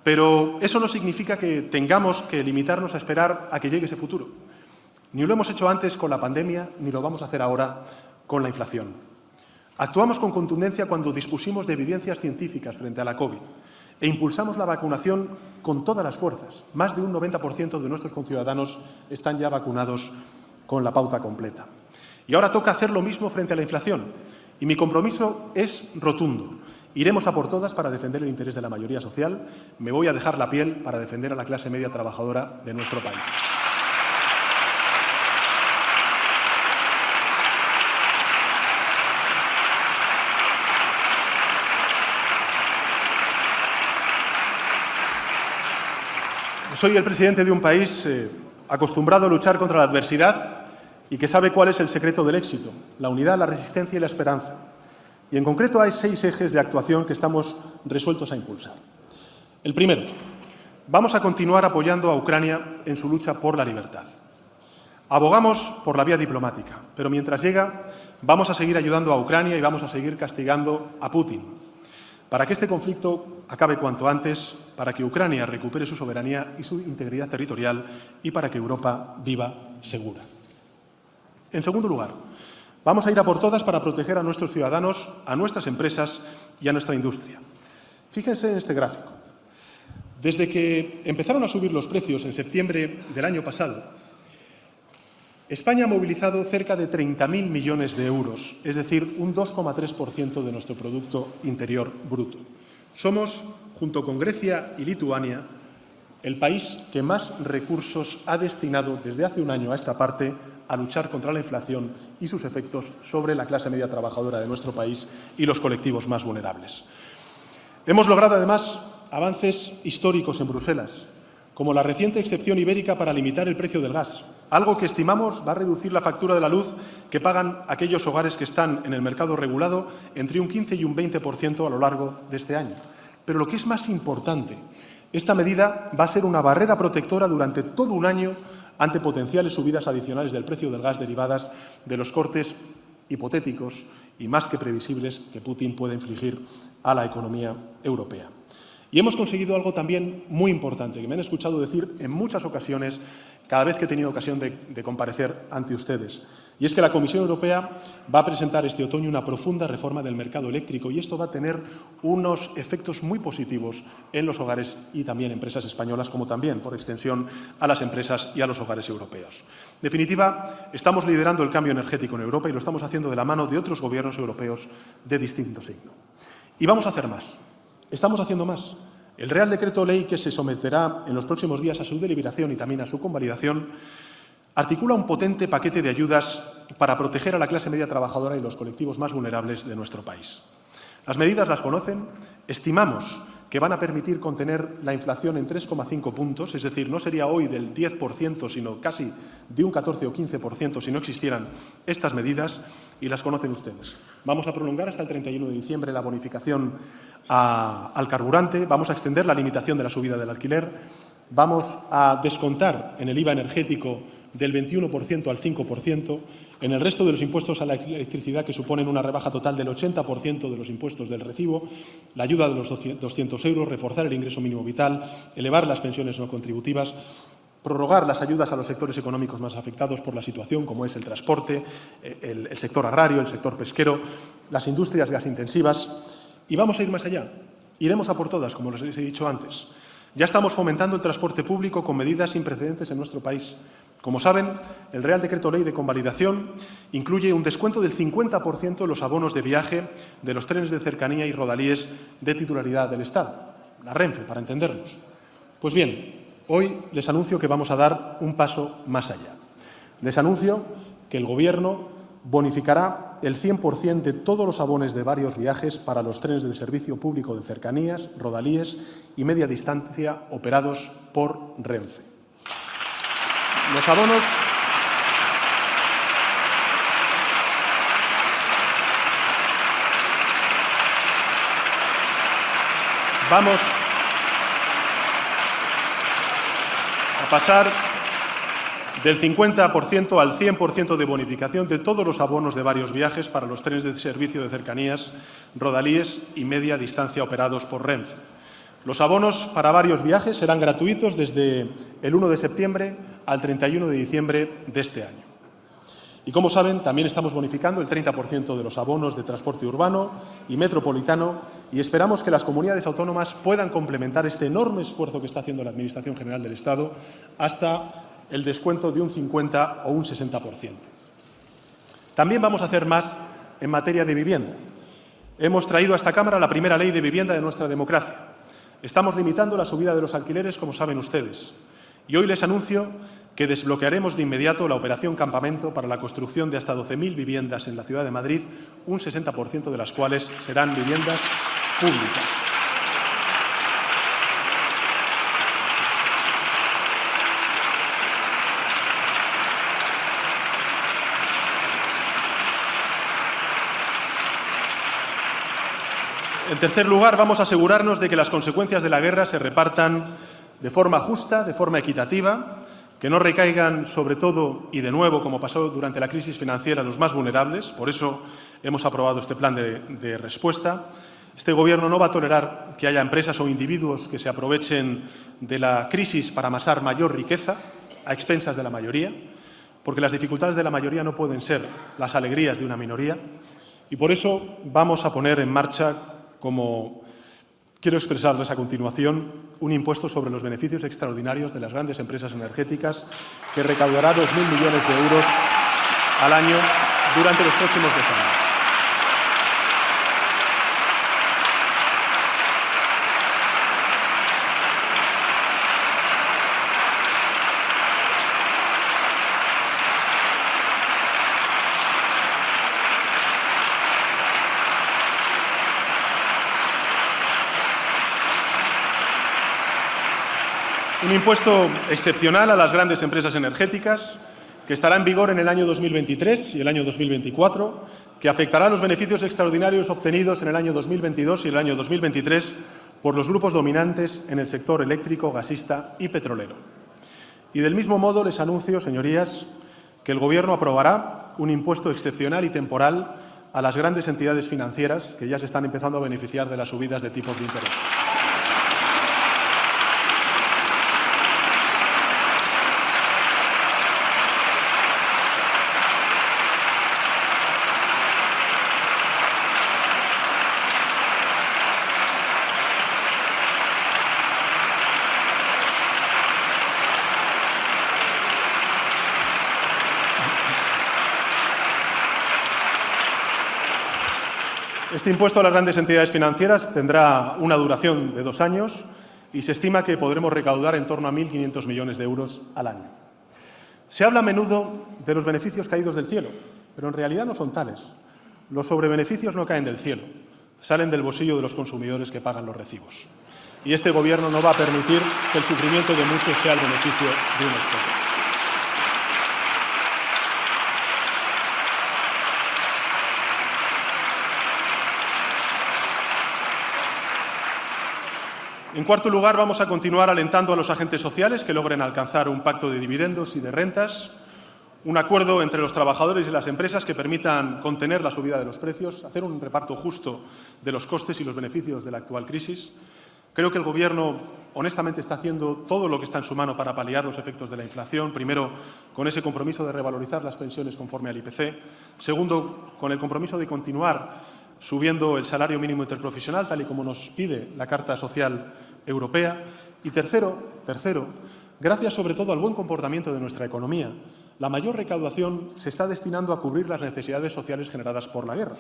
Speaker 1: Pero eso no significa que tengamos que limitarnos a esperar a que llegue ese futuro. Ni lo hemos hecho antes con la pandemia, ni lo vamos a hacer ahora con la inflación. Actuamos con contundencia cuando dispusimos de evidencias científicas frente a la COVID e impulsamos la vacunación con todas las fuerzas. Más de un 90% de nuestros conciudadanos están ya vacunados con la pauta completa. Y ahora toca hacer lo mismo frente a la inflación. Y mi compromiso es rotundo. Iremos a por todas para defender el interés de la mayoría social. Me voy a dejar la piel para defender a la clase media trabajadora de nuestro país. Soy el presidente de un país acostumbrado a luchar contra la adversidad y que sabe cuál es el secreto del éxito: la unidad, la resistencia y la esperanza. Y en concreto hay 6 ejes de actuación que estamos resueltos a impulsar. El primero, vamos a continuar apoyando a Ucrania en su lucha por la libertad. Abogamos por la vía diplomática, pero mientras llega, vamos a seguir ayudando a Ucrania y vamos a seguir castigando a Putin, para que este conflicto acabe cuanto antes, para que Ucrania recupere su soberanía y su integridad territorial y para que Europa viva segura. En segundo lugar, vamos a ir a por todas para proteger a nuestros ciudadanos, a nuestras empresas y a nuestra industria. Fíjense en este gráfico. Desde que empezaron a subir los precios en septiembre del año pasado, España ha movilizado cerca de 30.000 millones de euros, es decir, un 2,3% de nuestro Producto Interior Bruto. Somos, junto con Grecia y Lituania, el país que más recursos ha destinado desde hace un año a esta parte a luchar contra la inflación y sus efectos sobre la clase media trabajadora de nuestro país y los colectivos más vulnerables. Hemos logrado, además, avances históricos en Bruselas, como la reciente excepción ibérica para limitar el precio del gas, algo que estimamos va a reducir la factura de la luz que pagan aquellos hogares que están en el mercado regulado entre un 15 y un 20% a lo largo de este año. Pero lo que es más importante, esta medida va a ser una barrera protectora durante todo un año ante potenciales subidas adicionales del precio del gas derivadas de los cortes hipotéticos y más que previsibles que Putin puede infligir a la economía europea. Y hemos conseguido algo también muy importante, que me han escuchado decir en muchas ocasiones, cada vez que he tenido ocasión de comparecer ante ustedes. Y es que la Comisión Europea va a presentar este otoño una profunda reforma del mercado eléctrico y esto va a tener unos efectos muy positivos en los hogares y también empresas españolas, como también, por extensión, a las empresas y a los hogares europeos. En definitiva, estamos liderando el cambio energético en Europa y lo estamos haciendo de la mano de otros gobiernos europeos de distinto signo. Y vamos a hacer más. Estamos haciendo más. El Real Decreto Ley que se someterá en los próximos días a su deliberación y también a su convalidación articula un potente paquete de ayudas para proteger a la clase media trabajadora y los colectivos más vulnerables de nuestro país. Las medidas las conocen. Estimamos que van a permitir contener la inflación en 3,5 puntos, es decir, no sería hoy del 10%, sino casi de un 14 o 15% si no existieran estas medidas, y las conocen ustedes. Vamos a prolongar hasta el 31 de diciembre la bonificación al carburante, vamos a extender la limitación de la subida del alquiler, vamos a descontar en el IVA energético del 21% al 5%, en el resto de los impuestos a la electricidad, que suponen una rebaja total del 80% de los impuestos del recibo, la ayuda de los 200 euros, reforzar el ingreso mínimo vital, elevar las pensiones no contributivas, prorrogar las ayudas a los sectores económicos más afectados por la situación, como es el transporte, el sector agrario, el sector pesquero, las industrias gasintensivas. Y vamos a ir más allá. Iremos a por todas, como les he dicho antes. Ya estamos fomentando el transporte público con medidas sin precedentes en nuestro país. Como saben, el Real Decreto Ley de Convalidación incluye un descuento del 50% en los abonos de viaje de los trenes de cercanía y rodalíes de titularidad del Estado, la Renfe, para entendernos. Pues bien, hoy les anuncio que vamos a dar un paso más allá. Les anuncio que el Gobierno bonificará el 100% de todos los abonos de varios viajes para los trenes de servicio público de cercanías, rodalíes y media distancia operados por Renfe. Los abonos vamos a pasar del 50% al 100% de bonificación de todos los abonos de varios viajes para los trenes de servicio de cercanías, rodalíes y media distancia operados por Renfe. Los abonos para varios viajes serán gratuitos desde el 1 de septiembre al 31 de diciembre de este año. Y como saben, también estamos bonificando el 30% de los abonos de transporte urbano y metropolitano, y esperamos que las comunidades autónomas puedan complementar este enorme esfuerzo que está haciendo la Administración General del Estado hasta el descuento de un 50 o un 60%. También vamos a hacer más en materia de vivienda. Hemos traído a esta Cámara la primera ley de vivienda de nuestra democracia. Estamos limitando la subida de los alquileres, como saben ustedes. Y hoy les anuncio que desbloquearemos de inmediato la operación Campamento para la construcción de hasta 12.000 viviendas en la ciudad de Madrid, un 60% de las cuales serán viviendas públicas. En tercer lugar, vamos a asegurarnos de que las consecuencias de la guerra se repartan de forma justa, de forma equitativa, que no recaigan sobre todo y de nuevo, como pasó durante la crisis financiera, los más vulnerables. Por eso hemos aprobado este plan de respuesta. Este Gobierno no va a tolerar que haya empresas o individuos que se aprovechen de la crisis para amasar mayor riqueza a expensas de la mayoría, porque las dificultades de la mayoría no pueden ser las alegrías de una minoría. Y por eso vamos a poner en marcha, como quiero expresarles a continuación, un impuesto sobre los beneficios extraordinarios de las grandes empresas energéticas que recaudará 2.000 millones de euros al año durante los próximos 2 años. Un impuesto excepcional a las grandes empresas energéticas que estará en vigor en el año 2023 y el año 2024, que afectará a los beneficios extraordinarios obtenidos en el año 2022 y el año 2023 por los grupos dominantes en el sector eléctrico, gasista y petrolero. Y del mismo modo les anuncio, señorías, que el Gobierno aprobará un impuesto excepcional y temporal a las grandes entidades financieras que ya se están empezando a beneficiar de las subidas de tipos de interés. Este impuesto a las grandes entidades financieras tendrá una duración de 2 años y se estima que podremos recaudar en torno a 1.500 millones de euros al año. Se habla a menudo de los beneficios caídos del cielo, pero en realidad no son tales. Los sobrebeneficios no caen del cielo, salen del bolsillo de los consumidores que pagan los recibos. Y este Gobierno no va a permitir que el sufrimiento de muchos sea el beneficio de unos pocos. En cuarto lugar, vamos a continuar alentando a los agentes sociales que logren alcanzar un pacto de dividendos y de rentas, un acuerdo entre los trabajadores y las empresas que permitan contener la subida de los precios, hacer un reparto justo de los costes y los beneficios de la actual crisis. Creo que el Gobierno, honestamente, está haciendo todo lo que está en su mano para paliar los efectos de la inflación. Primero, con ese compromiso de revalorizar las pensiones conforme al IPC. Segundo, con el compromiso de continuar subiendo el salario mínimo interprofesional, tal y como nos pide la Carta Social Europea. Y tercero, gracias sobre todo al buen comportamiento de nuestra economía, la mayor recaudación se está destinando a cubrir las necesidades sociales generadas por la guerra,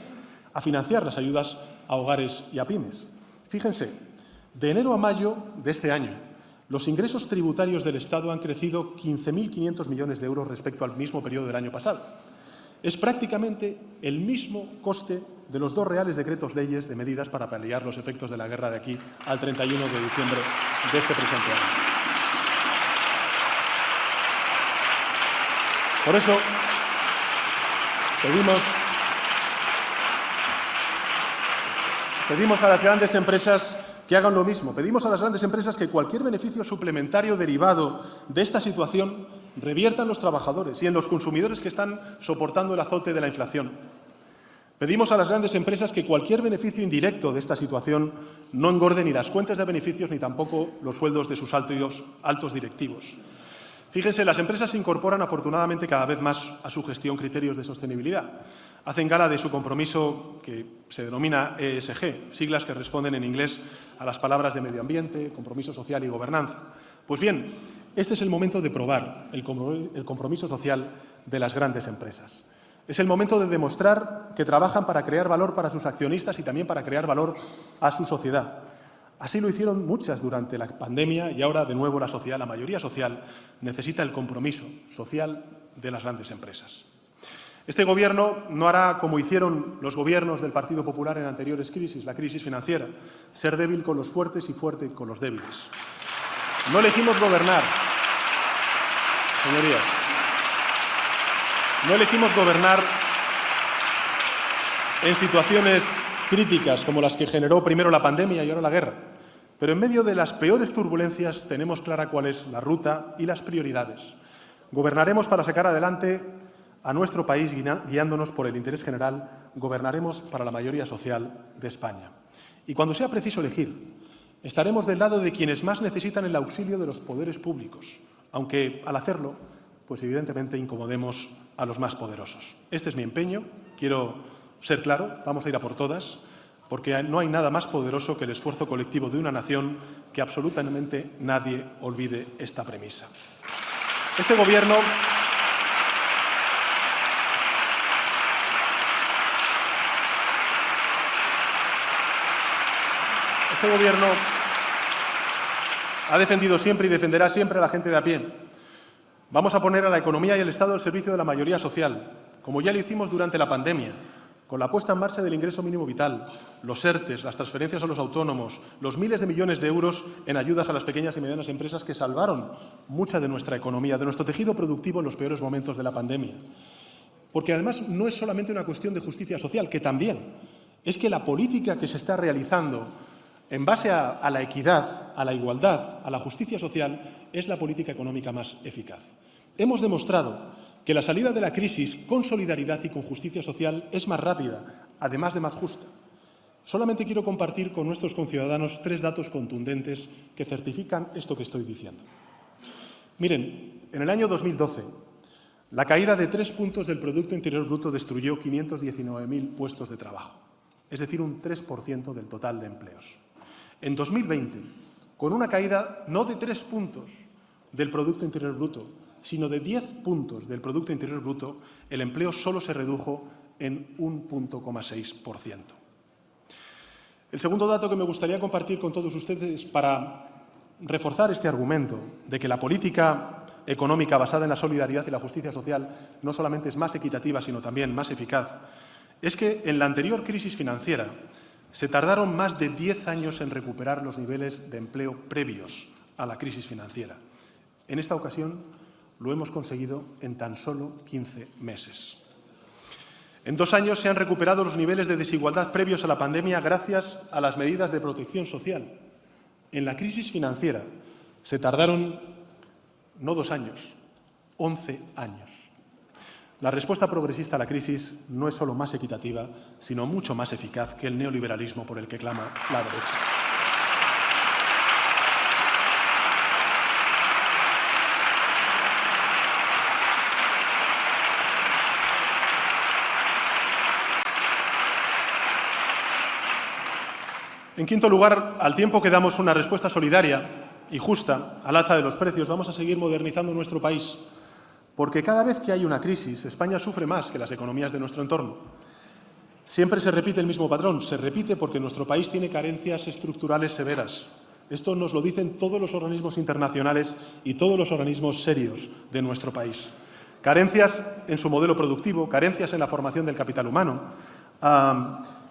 Speaker 1: a financiar las ayudas a hogares y a pymes. Fíjense, de enero a mayo de este año, los ingresos tributarios del Estado han crecido 15.500 millones de euros respecto al mismo periodo del año pasado. Es prácticamente el mismo coste de los 2 reales decretos leyes de medidas para paliar los efectos de la guerra de aquí al 31 de diciembre de este presente año. Por eso pedimos a las grandes empresas que hagan lo mismo. Pedimos a las grandes empresas que cualquier beneficio suplementario derivado de esta situación revierta en los trabajadores y en los consumidores que están soportando el azote de la inflación. Pedimos a las grandes empresas que cualquier beneficio indirecto de esta situación no engorde ni las cuentas de beneficios ni tampoco los sueldos de sus altos directivos. Fíjense, las empresas incorporan afortunadamente cada vez más a su gestión criterios de sostenibilidad. Hacen gala de su compromiso que se denomina ESG, siglas que responden en inglés a las palabras de medio ambiente, compromiso social y gobernanza. Pues bien, este es el momento de probar el compromiso social de las grandes empresas. Es el momento de demostrar que trabajan para crear valor para sus accionistas y también para crear valor a su sociedad. Así lo hicieron muchas durante la pandemia y ahora, de nuevo, la mayoría social, necesita el compromiso social de las grandes empresas. Este Gobierno no hará como hicieron los gobiernos del Partido Popular en anteriores crisis, la crisis financiera, ser débil con los fuertes y fuerte con los débiles. No elegimos gobernar, señorías, no elegimos gobernar en situaciones críticas como las que generó primero la pandemia y ahora la guerra. Pero en medio de las peores turbulencias tenemos clara cuál es la ruta y las prioridades. Gobernaremos para sacar adelante a nuestro país guiándonos por el interés general, gobernaremos para la mayoría social de España. Y cuando sea preciso elegir, estaremos del lado de quienes más necesitan el auxilio de los poderes públicos, aunque al hacerlo, pues evidentemente incomodemos a los más poderosos. Este es mi empeño, quiero ser claro, vamos a ir a por todas, porque no hay nada más poderoso que el esfuerzo colectivo de una nación, que absolutamente nadie olvide esta premisa. Este Gobierno ha defendido siempre y defenderá siempre a la gente de a pie. Vamos a poner a la economía y el Estado al servicio de la mayoría social, como ya lo hicimos durante la pandemia, con la puesta en marcha del ingreso mínimo vital, los ERTEs, las transferencias a los autónomos, los miles de millones de euros en ayudas a las pequeñas y medianas empresas que salvaron mucha de nuestra economía, de nuestro tejido productivo en los peores momentos de la pandemia. Porque además no es solamente una cuestión de justicia social, que también, es que la política que se está realizando en base a la equidad, a la igualdad, a la justicia social, es la política económica más eficaz. Hemos demostrado que la salida de la crisis con solidaridad y con justicia social es más rápida, además de más justa. Solamente quiero compartir con nuestros conciudadanos 3 datos contundentes que certifican esto que estoy diciendo. Miren, en el año 2012, la caída de 3 puntos del Producto Interior Bruto destruyó 519.000 puestos de trabajo, es decir, un 3% del total de empleos. En 2020, con una caída no de 3 puntos del Producto Interior Bruto, sino de 10 puntos del Producto Interior Bruto, el empleo solo se redujo en un 1,6%. El segundo dato que me gustaría compartir con todos ustedes para reforzar este argumento de que la política económica basada en la solidaridad y la justicia social no solamente es más equitativa, sino también más eficaz, es que en la anterior crisis financiera se tardaron más de 10 años en recuperar los niveles de empleo previos a la crisis financiera. En esta ocasión lo hemos conseguido en tan solo 15 meses. En 2 años se han recuperado los niveles de desigualdad previos a la pandemia gracias a las medidas de protección social. En la crisis financiera se tardaron no 2 años, 11 años. La respuesta progresista a la crisis no es solo más equitativa, sino mucho más eficaz que el neoliberalismo por el que clama la derecha. En quinto lugar, al tiempo que damos una respuesta solidaria y justa al alza de los precios, vamos a seguir modernizando nuestro país, porque cada vez que hay una crisis, España sufre más que las economías de nuestro entorno. Siempre se repite el mismo patrón, se repite porque nuestro país tiene carencias estructurales severas. Esto nos lo dicen todos los organismos internacionales y todos los organismos serios de nuestro país. Carencias en su modelo productivo, carencias en la formación del capital humano,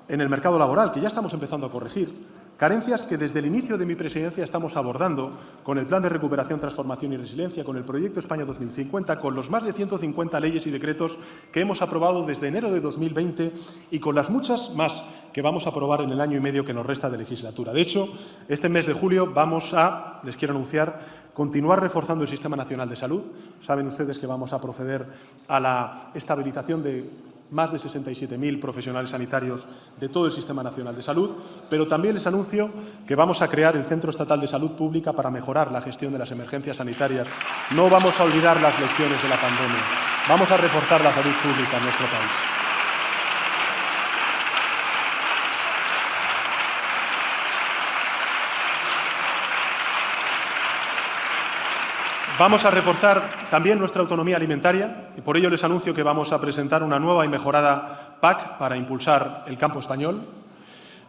Speaker 1: en el mercado laboral, que ya estamos empezando a corregir, carencias que desde el inicio de mi presidencia estamos abordando con el Plan de Recuperación, Transformación y Resiliencia, con el Proyecto España 2050, con los más de 150 leyes y decretos que hemos aprobado desde enero de 2020 y con las muchas más que vamos a aprobar en el año y medio que nos resta de legislatura. De hecho, este mes de julio vamos a, les quiero anunciar, continuar reforzando el Sistema Nacional de Salud. Saben ustedes que vamos a proceder a la estabilización de más de 67.000 profesionales sanitarios de todo el Sistema Nacional de Salud, pero también les anuncio que vamos a crear el Centro Estatal de Salud Pública para mejorar la gestión de las emergencias sanitarias. No vamos a olvidar las lecciones de la pandemia. Vamos a reforzar la salud pública en nuestro país. Vamos a reforzar también nuestra autonomía alimentaria y por ello les anuncio que vamos a presentar una nueva y mejorada PAC para impulsar el campo español.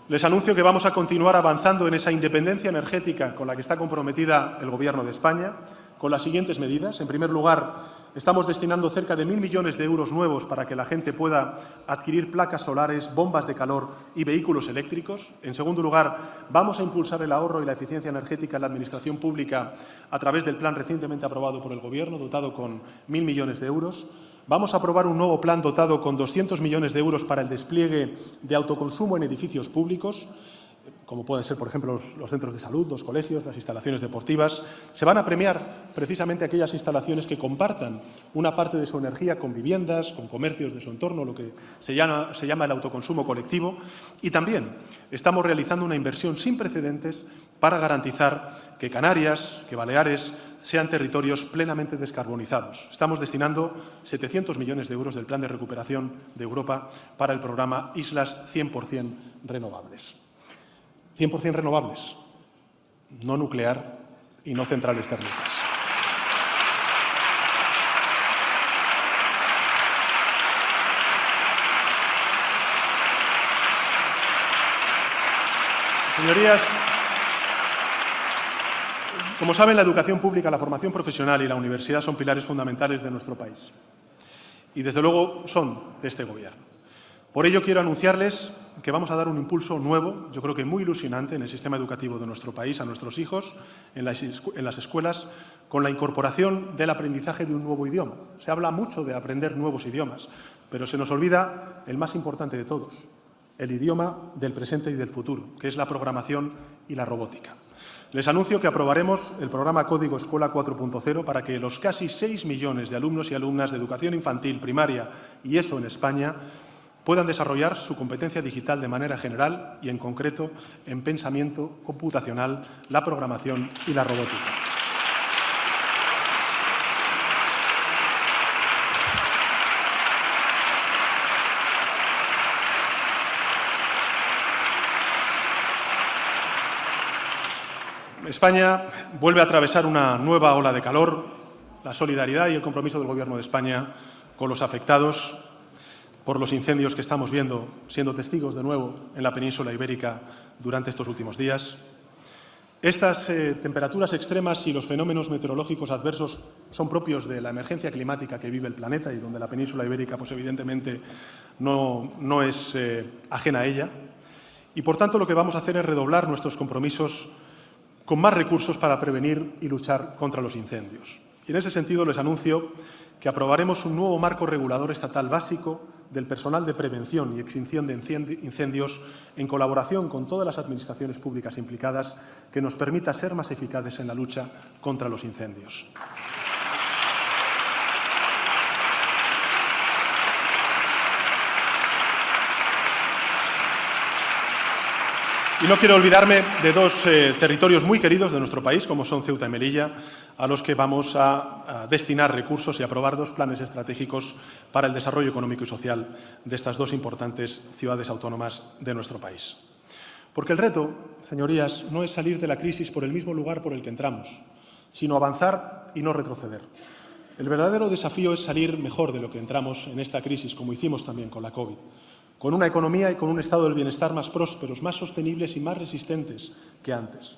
Speaker 1: Les anuncio que vamos a continuar avanzando en esa independencia energética con la que está comprometida el Gobierno de España, con las siguientes medidas. En primer lugar, estamos destinando cerca de 1.000 millones de euros nuevos para que la gente pueda adquirir placas solares, bombas de calor y vehículos eléctricos. En segundo lugar, vamos a impulsar el ahorro y la eficiencia energética en la Administración pública a través del plan recientemente aprobado por el Gobierno, dotado con 1.000 millones de euros. Vamos a aprobar un nuevo plan dotado con 200 millones de euros para el despliegue de autoconsumo en edificios públicos, como pueden ser, por ejemplo, los centros de salud, los colegios, las instalaciones deportivas. Se van a premiar precisamente aquellas instalaciones que compartan una parte de su energía con viviendas, con comercios de su entorno, lo que se llama el autoconsumo colectivo. Y también estamos realizando una inversión sin precedentes para garantizar que Canarias, que Baleares, sean territorios plenamente descarbonizados. Estamos destinando 700 millones de euros del Plan de Recuperación de Europa para el programa Islas 100% renovables. 100% renovables, no nuclear y no centrales térmicas. Señorías, como saben, la educación pública, la formación profesional y la universidad son pilares fundamentales de nuestro país. Y, desde luego, son de este Gobierno. Por ello, quiero anunciarles que vamos a dar un impulso nuevo, yo creo que muy ilusionante, en el sistema educativo de nuestro país, a nuestros hijos, en las escuelas, con la incorporación del aprendizaje de un nuevo idioma. Se habla mucho de aprender nuevos idiomas, pero se nos olvida el más importante de todos, el idioma del presente y del futuro, que es la programación y la robótica. Les anuncio que aprobaremos el programa Código Escuela 4.0 para que los casi 6 millones de alumnos y alumnas de educación infantil, primaria y ESO en España puedan desarrollar su competencia digital de manera general y, en concreto, en pensamiento computacional, la programación y la robótica. España vuelve a atravesar una nueva ola de calor. La solidaridad y el compromiso del Gobierno de España con los afectados por los incendios que estamos siendo testigos de nuevo en la península ibérica durante estos últimos días. Estas temperaturas extremas y los fenómenos meteorológicos adversos son propios de la emergencia climática que vive el planeta y donde la península ibérica, pues evidentemente, no es ajena a ella. Y, por tanto, lo que vamos a hacer es redoblar nuestros compromisos con más recursos para prevenir y luchar contra los incendios. Y, en ese sentido, les anuncio que aprobaremos un nuevo marco regulador estatal básico del personal de prevención y extinción de incendios en colaboración con todas las administraciones públicas implicadas, que nos permita ser más eficaces en la lucha contra los incendios. Y no quiero olvidarme de dos territorios muy queridos de nuestro país, como son Ceuta y Melilla, a los que vamos a destinar recursos y aprobar dos planes estratégicos para el desarrollo económico y social de estas dos importantes ciudades autónomas de nuestro país. Porque el reto, señorías, no es salir de la crisis por el mismo lugar por el que entramos, sino avanzar y no retroceder. El verdadero desafío es salir mejor de lo que entramos en esta crisis, como hicimos también con la COVID, con una economía y con un estado del bienestar más prósperos, más sostenibles y más resistentes que antes.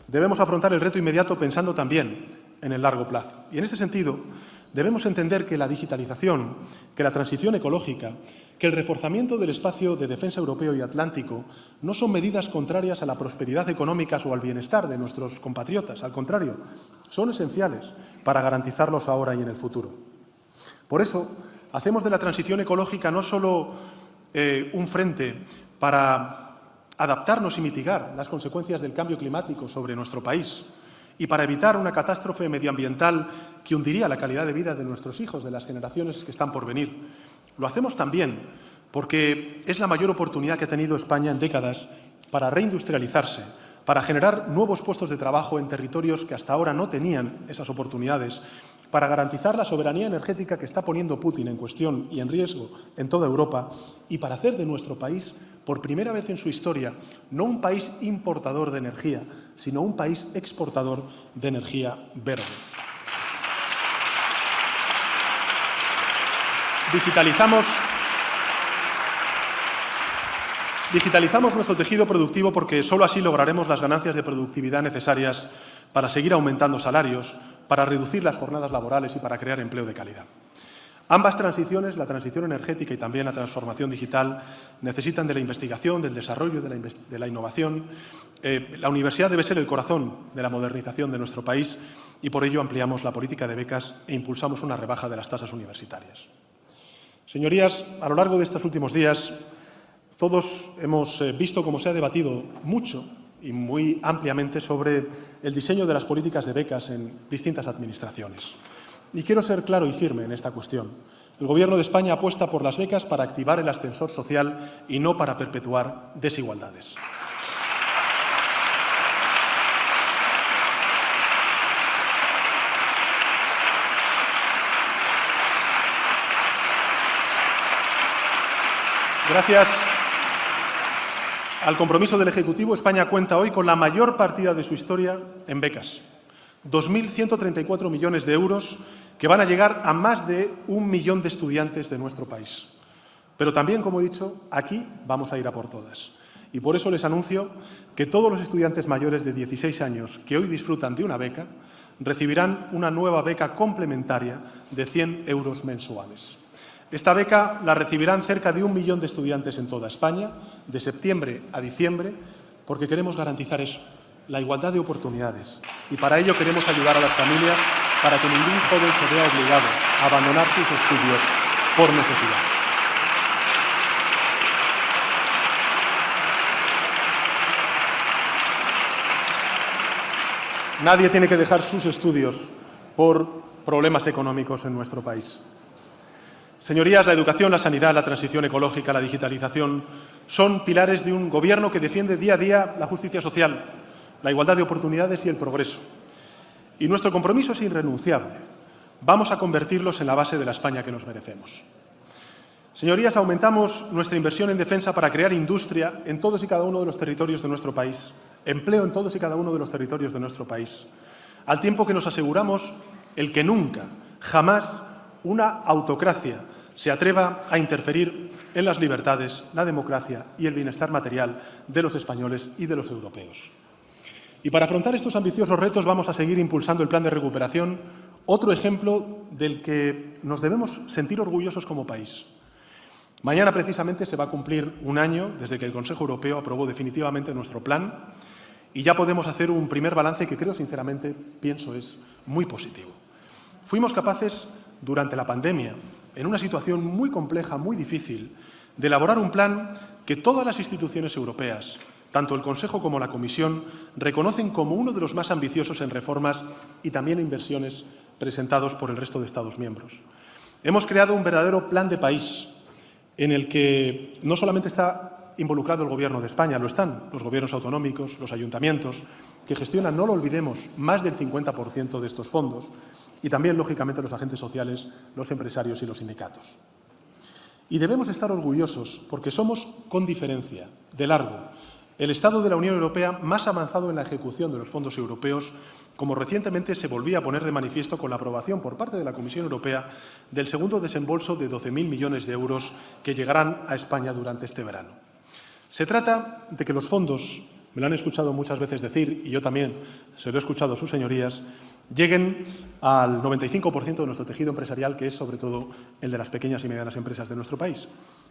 Speaker 1: Debemos afrontar el reto inmediato pensando también en el largo plazo. Y, en ese sentido, debemos entender que la digitalización, que la transición ecológica, que el reforzamiento del espacio de defensa europeo y atlántico no son medidas contrarias a la prosperidad económica o al bienestar de nuestros compatriotas. Al contrario, son esenciales para garantizarlos ahora y en el futuro. Por eso, hacemos de la transición ecológica no solo un frente para adaptarnos y mitigar las consecuencias del cambio climático sobre nuestro país y para evitar una catástrofe medioambiental que hundiría la calidad de vida de nuestros hijos, de las generaciones que están por venir. Lo hacemos también porque es la mayor oportunidad que ha tenido España en décadas para reindustrializarse, para generar nuevos puestos de trabajo en territorios que hasta ahora no tenían esas oportunidades, para garantizar la soberanía energética que está poniendo Putin en cuestión y en riesgo en toda Europa, y para hacer de nuestro país, por primera vez en su historia, no un país importador de energía, sino un país exportador de energía verde. Digitalizamos nuestro tejido productivo porque solo así lograremos las ganancias de productividad necesarias para seguir aumentando salarios, para reducir las jornadas laborales y para crear empleo de calidad. Ambas transiciones, la transición energética y también la transformación digital, necesitan de la investigación, del desarrollo, de la innovación. La universidad debe ser el corazón de la modernización de nuestro país y por ello ampliamos la política de becas e impulsamos una rebaja de las tasas universitarias. Señorías, a lo largo de estos últimos días, todos hemos visto cómo se ha debatido mucho y muy ampliamente sobre el diseño de las políticas de becas en distintas administraciones. Y quiero ser claro y firme en esta cuestión. El Gobierno de España apuesta por las becas para activar el ascensor social y no para perpetuar desigualdades. Gracias al compromiso del Ejecutivo, España cuenta hoy con la mayor partida de su historia en becas, 2.134 millones de euros que van a llegar a más de 1 millón de estudiantes de nuestro país. Pero también, como he dicho, aquí vamos a ir a por todas. Y por eso les anuncio que todos los estudiantes mayores de 16 años que hoy disfrutan de una beca recibirán una nueva beca complementaria de 100 euros mensuales. Esta beca la recibirán cerca de 1 millón de estudiantes en toda España, de septiembre a diciembre, porque queremos garantizar eso, la igualdad de oportunidades. Y para ello queremos ayudar a las familias para que ningún joven se vea obligado a abandonar sus estudios por necesidad. Nadie tiene que dejar sus estudios por problemas económicos en nuestro país. Señorías, la educación, la sanidad, la transición ecológica, la digitalización son pilares de un Gobierno que defiende día a día la justicia social, la igualdad de oportunidades y el progreso. Y nuestro compromiso es irrenunciable. Vamos a convertirlos en la base de la España que nos merecemos. Señorías, aumentamos nuestra inversión en defensa para crear industria en todos y cada uno de los territorios de nuestro país, empleo en todos y cada uno de los territorios de nuestro país, al tiempo que nos aseguramos el que nunca, jamás, una autocracia se atreva a interferir en las libertades, la democracia y el bienestar material de los españoles y de los europeos. Y para afrontar estos ambiciosos retos vamos a seguir impulsando el Plan de Recuperación, otro ejemplo del que nos debemos sentir orgullosos como país. Mañana, precisamente, se va a cumplir un año desde que el Consejo Europeo aprobó definitivamente nuestro plan y ya podemos hacer un primer balance que creo, sinceramente, pienso es muy positivo. Fuimos capaces, durante la pandemia, en una situación muy compleja, muy difícil, de elaborar un plan que todas las instituciones europeas, tanto el Consejo como la Comisión, reconocen como uno de los más ambiciosos en reformas y también inversiones presentados por el resto de Estados miembros. Hemos creado un verdadero plan de país en el que no solamente está involucrado el Gobierno de España, lo están los gobiernos autonómicos, los ayuntamientos, que gestionan, no lo olvidemos, más del 50% de estos fondos, y también, lógicamente, los agentes sociales, los empresarios y los sindicatos. Y debemos estar orgullosos porque somos, con diferencia, de largo, el Estado de la Unión Europea más avanzado en la ejecución de los fondos europeos, como recientemente se volvía a poner de manifiesto con la aprobación por parte de la Comisión Europea del segundo desembolso de 12.000 millones de euros que llegarán a España durante este verano. Se trata de que los fondos, me lo han escuchado muchas veces decir, y yo también se lo he escuchado a sus señorías, lleguen al 95% de nuestro tejido empresarial, que es sobre todo el de las pequeñas y medianas empresas de nuestro país.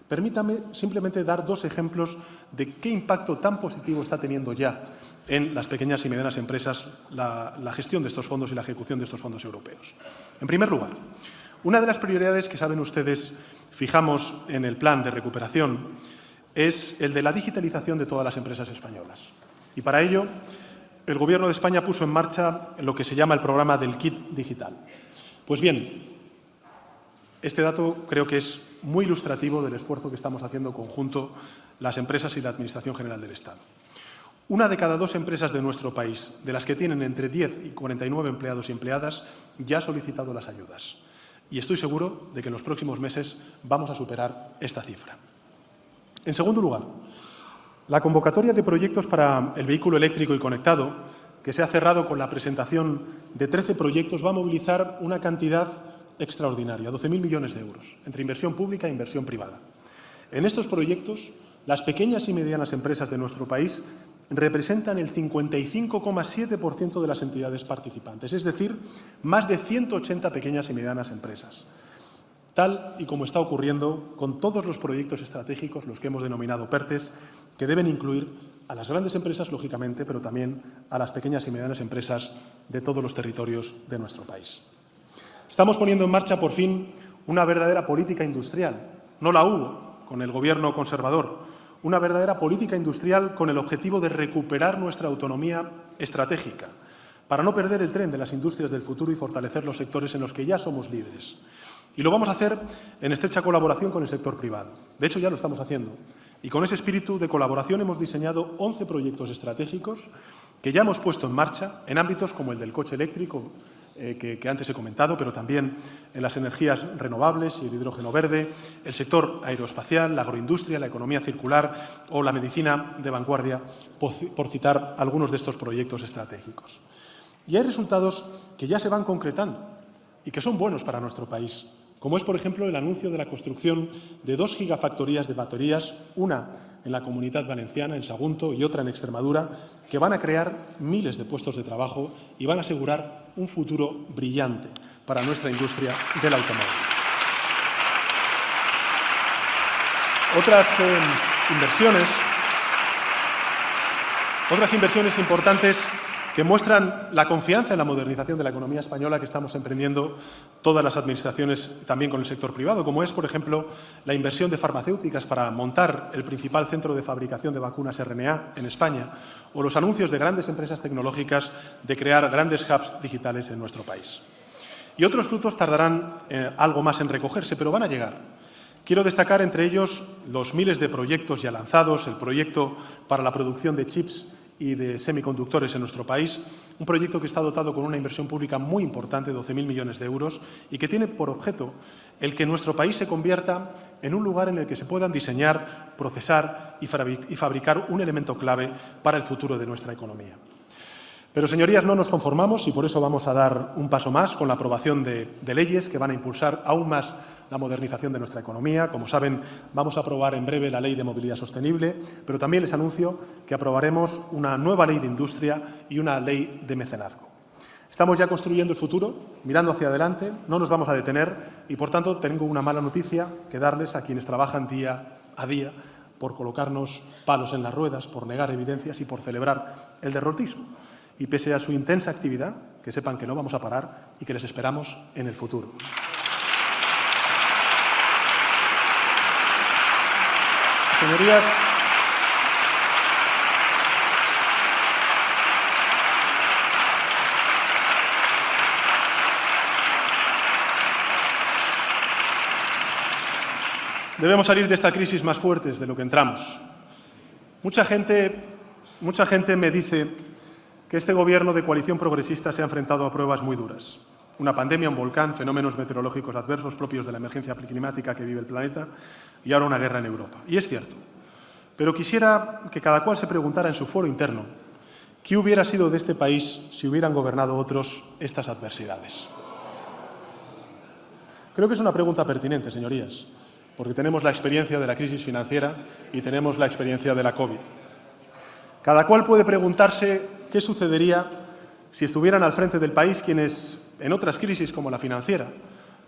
Speaker 1: Permítame simplemente dar dos ejemplos de qué impacto tan positivo está teniendo ya en las pequeñas y medianas empresas la gestión de estos fondos y la ejecución de estos fondos europeos. En primer lugar, una de las prioridades que, saben ustedes, fijamos en el plan de recuperación es el de la digitalización de todas las empresas españolas. Y para ello, el Gobierno de España puso en marcha lo que se llama el programa del kit digital. Pues bien, este dato creo que es muy ilustrativo del esfuerzo que estamos haciendo conjunto las empresas y la Administración General del Estado. Una de cada dos empresas de nuestro país, de las que tienen entre 10 y 49 empleados y empleadas, ya ha solicitado las ayudas. Y estoy seguro de que en los próximos meses vamos a superar esta cifra. En segundo lugar, la convocatoria de proyectos para el vehículo eléctrico y conectado, que se ha cerrado con la presentación de 13 proyectos, va a movilizar una cantidad extraordinaria, 12.000 millones de euros, entre inversión pública e inversión privada. En estos proyectos, las pequeñas y medianas empresas de nuestro país representan el 55,7% de las entidades participantes, es decir, más de 180 pequeñas y medianas empresas. Tal y como está ocurriendo con todos los proyectos estratégicos, los que hemos denominado PERTES, que deben incluir a las grandes empresas, lógicamente, pero también a las pequeñas y medianas empresas de todos los territorios de nuestro país. Estamos poniendo en marcha, por fin, una verdadera política industrial. No la hubo con el Gobierno conservador. Una verdadera política industrial con el objetivo de recuperar nuestra autonomía estratégica, para no perder el tren de las industrias del futuro y fortalecer los sectores en los que ya somos líderes. Y lo vamos a hacer en estrecha colaboración con el sector privado. De hecho, ya lo estamos haciendo. Y con ese espíritu de colaboración hemos diseñado 11 proyectos estratégicos que ya hemos puesto en marcha en ámbitos como el del coche eléctrico, que antes he comentado, pero también en las energías renovables y el hidrógeno verde, el sector aeroespacial, la agroindustria, la economía circular o la medicina de vanguardia, por citar algunos de estos proyectos estratégicos. Y hay resultados que ya se van concretando y que son buenos para nuestro país, como es, por ejemplo, el anuncio de la construcción de 2 gigafactorías de baterías, una en la Comunidad Valenciana, en Sagunto, y otra en Extremadura, que van a crear miles de puestos de trabajo y van a asegurar un futuro brillante para nuestra industria del automóvil. Otras inversiones importantes que muestran la confianza en la modernización de la economía española que estamos emprendiendo todas las administraciones, también con el sector privado, como es, por ejemplo, la inversión de farmacéuticas para montar el principal centro de fabricación de vacunas RNA en España, o los anuncios de grandes empresas tecnológicas de crear grandes hubs digitales en nuestro país. Y otros frutos tardarán algo más en recogerse, pero van a llegar. Quiero destacar entre ellos los miles de proyectos ya lanzados, el proyecto para la producción de chips y de semiconductores en nuestro país, un proyecto que está dotado con una inversión pública muy importante, 12.000 millones de euros, y que tiene por objeto el que nuestro país se convierta en un lugar en el que se puedan diseñar, procesar y fabricar un elemento clave para el futuro de nuestra economía. Pero, señorías, no nos conformamos y por eso vamos a dar un paso más con la aprobación de leyes que van a impulsar aún más la modernización de nuestra economía. Como saben, vamos a aprobar en breve la Ley de Movilidad Sostenible, pero también les anuncio que aprobaremos una nueva Ley de Industria y una Ley de Mecenazgo. Estamos ya construyendo el futuro, mirando hacia adelante, no nos vamos a detener y, por tanto, tengo una mala noticia que darles a quienes trabajan día a día por colocarnos palos en las ruedas, por negar evidencias y por celebrar el derrotismo. Y pese a su intensa actividad, que sepan que no vamos a parar y que les esperamos en el futuro. Señorías, debemos salir de esta crisis más fuertes de lo que entramos. Mucha gente me dice que este Gobierno de coalición progresista se ha enfrentado a pruebas muy duras. Una pandemia, un volcán, fenómenos meteorológicos adversos propios de la emergencia climática que vive el planeta y ahora una guerra en Europa. Y es cierto. Pero quisiera que cada cual se preguntara en su foro interno qué hubiera sido de este país si hubieran gobernado otros estas adversidades. Creo que es una pregunta pertinente, señorías, porque tenemos la experiencia de la crisis financiera y tenemos la experiencia de la COVID. Cada cual puede preguntarse qué sucedería si estuvieran al frente del país quienes, en otras crisis como la financiera,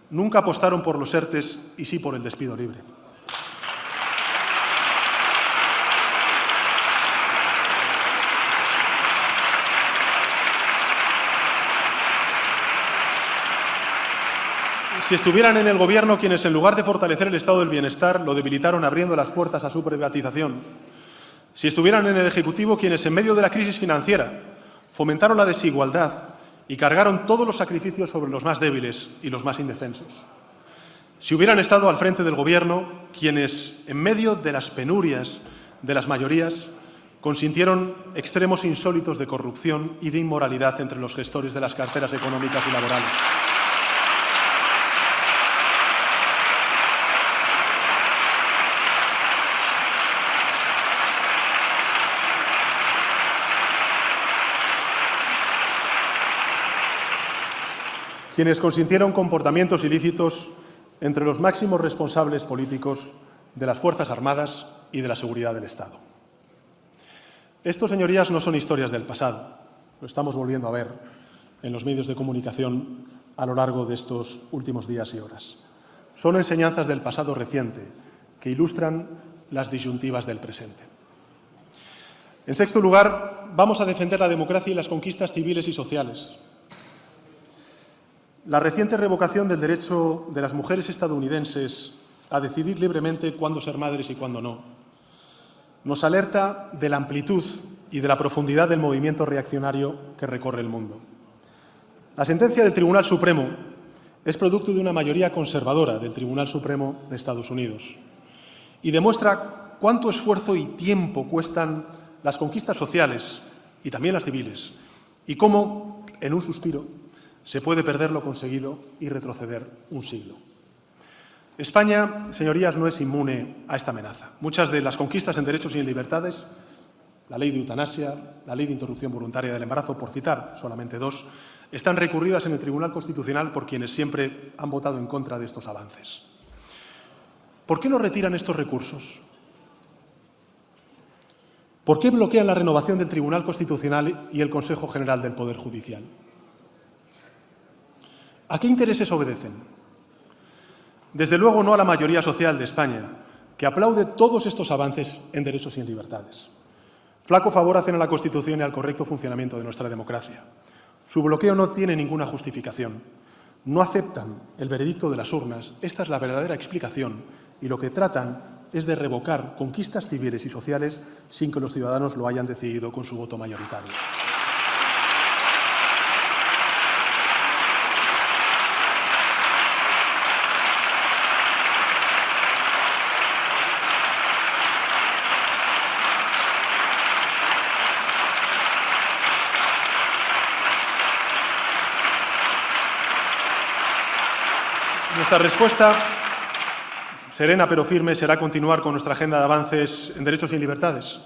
Speaker 1: nunca apostaron por los ERTEs y sí por el despido libre. Si estuvieran en el Gobierno quienes, en lugar de fortalecer el estado del bienestar, lo debilitaron abriendo las puertas a su privatización. Si estuvieran en el Ejecutivo quienes, en medio de la crisis financiera, fomentaron la desigualdad y cargaron todos los sacrificios sobre los más débiles y los más indefensos. Si hubieran estado al frente del Gobierno quienes, en medio de las penurias de las mayorías, consintieron extremos insólitos de corrupción y de inmoralidad entre los gestores de las carteras económicas y laborales. Quienes consintieron comportamientos ilícitos entre los máximos responsables políticos de las Fuerzas Armadas y de la seguridad del Estado. Esto, señorías, no son historias del pasado. Lo estamos volviendo a ver en los medios de comunicación a lo largo de estos últimos días y horas. Son enseñanzas del pasado reciente que ilustran las disyuntivas del presente. En sexto lugar, vamos a defender la democracia y las conquistas civiles y sociales. La reciente revocación del derecho de las mujeres estadounidenses a decidir libremente cuándo ser madres y cuándo no nos alerta de la amplitud y de la profundidad del movimiento reaccionario que recorre el mundo. La sentencia del Tribunal Supremo es producto de una mayoría conservadora del Tribunal Supremo de Estados Unidos y demuestra cuánto esfuerzo y tiempo cuestan las conquistas sociales y también las civiles y cómo, en un suspiro, se puede perder lo conseguido y retroceder un siglo. España, señorías, no es inmune a esta amenaza. Muchas de las conquistas en derechos y en libertades, la ley de eutanasia, la ley de interrupción voluntaria del embarazo, por citar solamente dos, están recurridas en el Tribunal Constitucional por quienes siempre han votado en contra de estos avances. ¿Por qué no retiran estos recursos? ¿Por qué bloquean la renovación del Tribunal Constitucional y el Consejo General del Poder Judicial? ¿A qué intereses obedecen? Desde luego no a la mayoría social de España, que aplaude todos estos avances en derechos y en libertades. Flaco favor hacen a la Constitución y al correcto funcionamiento de nuestra democracia. Su bloqueo no tiene ninguna justificación. No aceptan el veredicto de las urnas. Esta es la verdadera explicación y lo que tratan es de revocar conquistas civiles y sociales sin que los ciudadanos lo hayan decidido con su voto mayoritario. Nuestra respuesta, serena pero firme, será continuar con nuestra agenda de avances en derechos y en libertades.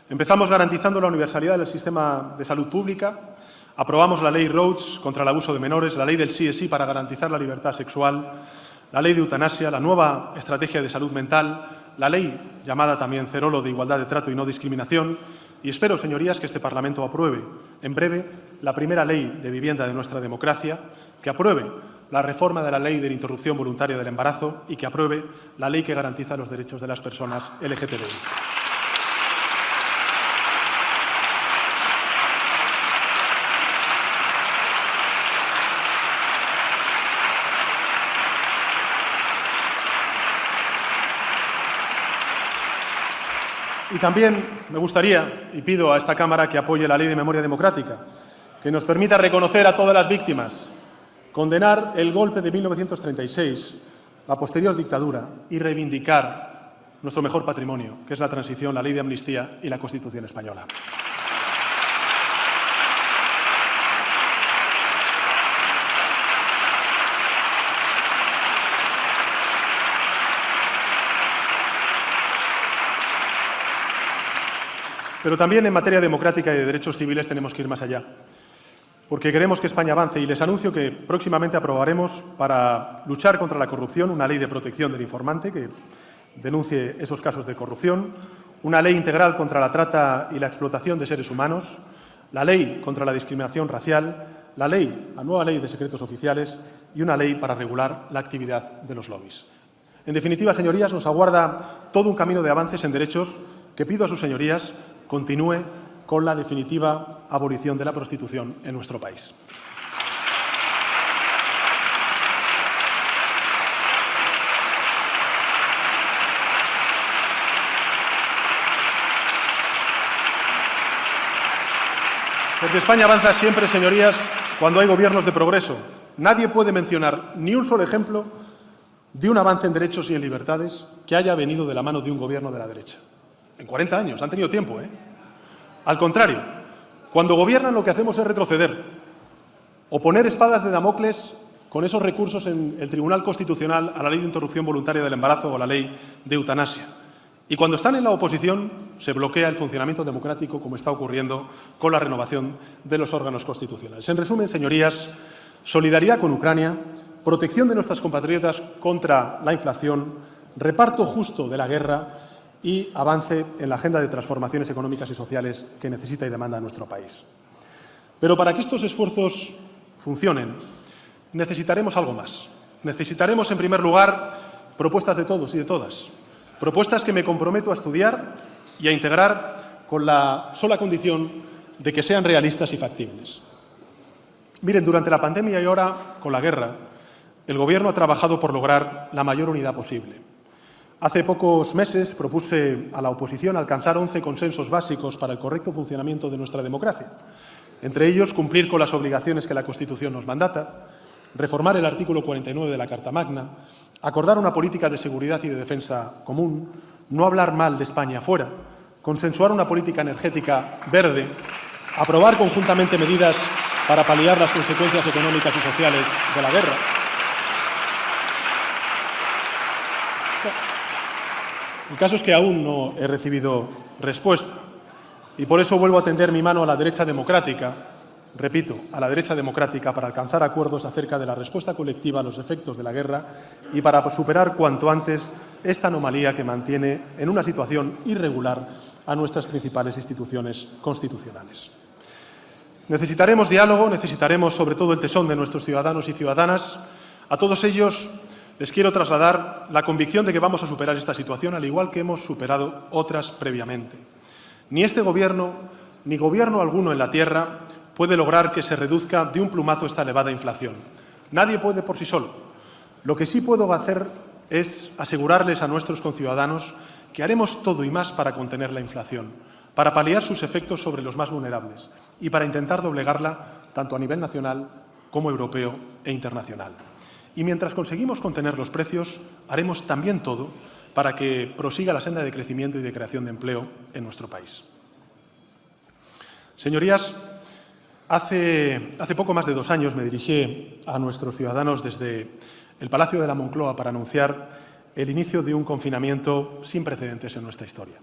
Speaker 1: Empezamos garantizando la universalidad del sistema de salud pública, aprobamos la ley Roach contra el abuso de menores, la ley del sí es sí para garantizar la libertad sexual, la ley de eutanasia, la nueva estrategia de salud mental, la ley llamada también Cerolo de igualdad de trato y no discriminación, y espero, señorías, que este Parlamento apruebe en breve la primera ley de vivienda de nuestra democracia, que apruebe la reforma de la ley de interrupción voluntaria del embarazo y que apruebe la ley que garantiza los derechos de las personas LGTBI. Y también me gustaría, y pido a esta Cámara que apoye la Ley de Memoria Democrática, que nos permita reconocer a todas las víctimas, condenar el golpe de 1936, la posterior dictadura y reivindicar nuestro mejor patrimonio, que es la transición, la Ley de Amnistía y la Constitución española. Pero también en materia democrática y de derechos civiles tenemos que ir más allá, porque queremos que España avance y les anuncio que próximamente aprobaremos para luchar contra la corrupción una ley de protección del informante que denuncie esos casos de corrupción, una ley integral contra la trata y la explotación de seres humanos, la ley contra la discriminación racial, la nueva ley de secretos oficiales y una ley para regular la actividad de los lobbies. En definitiva, señorías, nos aguarda todo un camino de avances en derechos que pido a sus señorías continúe con la definitiva abolición de la prostitución en nuestro país. Porque España avanza siempre, señorías, cuando hay gobiernos de progreso. Nadie puede mencionar ni un solo ejemplo de un avance en derechos y en libertades que haya venido de la mano de un gobierno de la derecha. En 40 años, han tenido tiempo, ¿eh? Al contrario, cuando gobiernan lo que hacemos es retroceder o poner espadas de Damocles con esos recursos en el Tribunal Constitucional a la ley de interrupción voluntaria del embarazo o a la ley de eutanasia. Y cuando están en la oposición se bloquea el funcionamiento democrático, como está ocurriendo con la renovación de los órganos constitucionales. En resumen, señorías, solidaridad con Ucrania, protección de nuestras compatriotas contra la inflación, reparto justo de la guerra y avance en la agenda de transformaciones económicas y sociales que necesita y demanda nuestro país. Pero para que estos esfuerzos funcionen, necesitaremos algo más. Necesitaremos, en primer lugar, propuestas de todos y de todas. Propuestas que me comprometo a estudiar y a integrar con la sola condición de que sean realistas y factibles. Miren, durante la pandemia y ahora con la guerra, el Gobierno ha trabajado por lograr la mayor unidad posible. Hace pocos meses propuse a la oposición alcanzar 11 consensos básicos para el correcto funcionamiento de nuestra democracia. Entre ellos, cumplir con las obligaciones que la Constitución nos mandata, reformar el artículo 49 de la Carta Magna, acordar una política de seguridad y de defensa común, no hablar mal de España fuera, consensuar una política energética verde, aprobar conjuntamente medidas para paliar las consecuencias económicas y sociales de la guerra. El caso es que aún no he recibido respuesta y por eso vuelvo a tender mi mano a la derecha democrática, repito, a la derecha democrática para alcanzar acuerdos acerca de la respuesta colectiva a los efectos de la guerra y para superar cuanto antes esta anomalía que mantiene en una situación irregular a nuestras principales instituciones constitucionales. Necesitaremos diálogo, necesitaremos sobre todo el tesón de nuestros ciudadanos y ciudadanas. A todos ellos les quiero trasladar la convicción de que vamos a superar esta situación, al igual que hemos superado otras previamente. Ni este Gobierno, ni Gobierno alguno en la tierra puede lograr que se reduzca de un plumazo esta elevada inflación. Nadie puede por sí solo. Lo que sí puedo hacer es asegurarles a nuestros conciudadanos que haremos todo y más para contener la inflación, para paliar sus efectos sobre los más vulnerables y para intentar doblegarla tanto a nivel nacional como europeo e internacional. Y mientras conseguimos contener los precios, haremos también todo para que prosiga la senda de crecimiento y de creación de empleo en nuestro país. Señorías, hace poco más de 2 años me dirigí a nuestros ciudadanos desde el Palacio de la Moncloa para anunciar el inicio de un confinamiento sin precedentes en nuestra historia.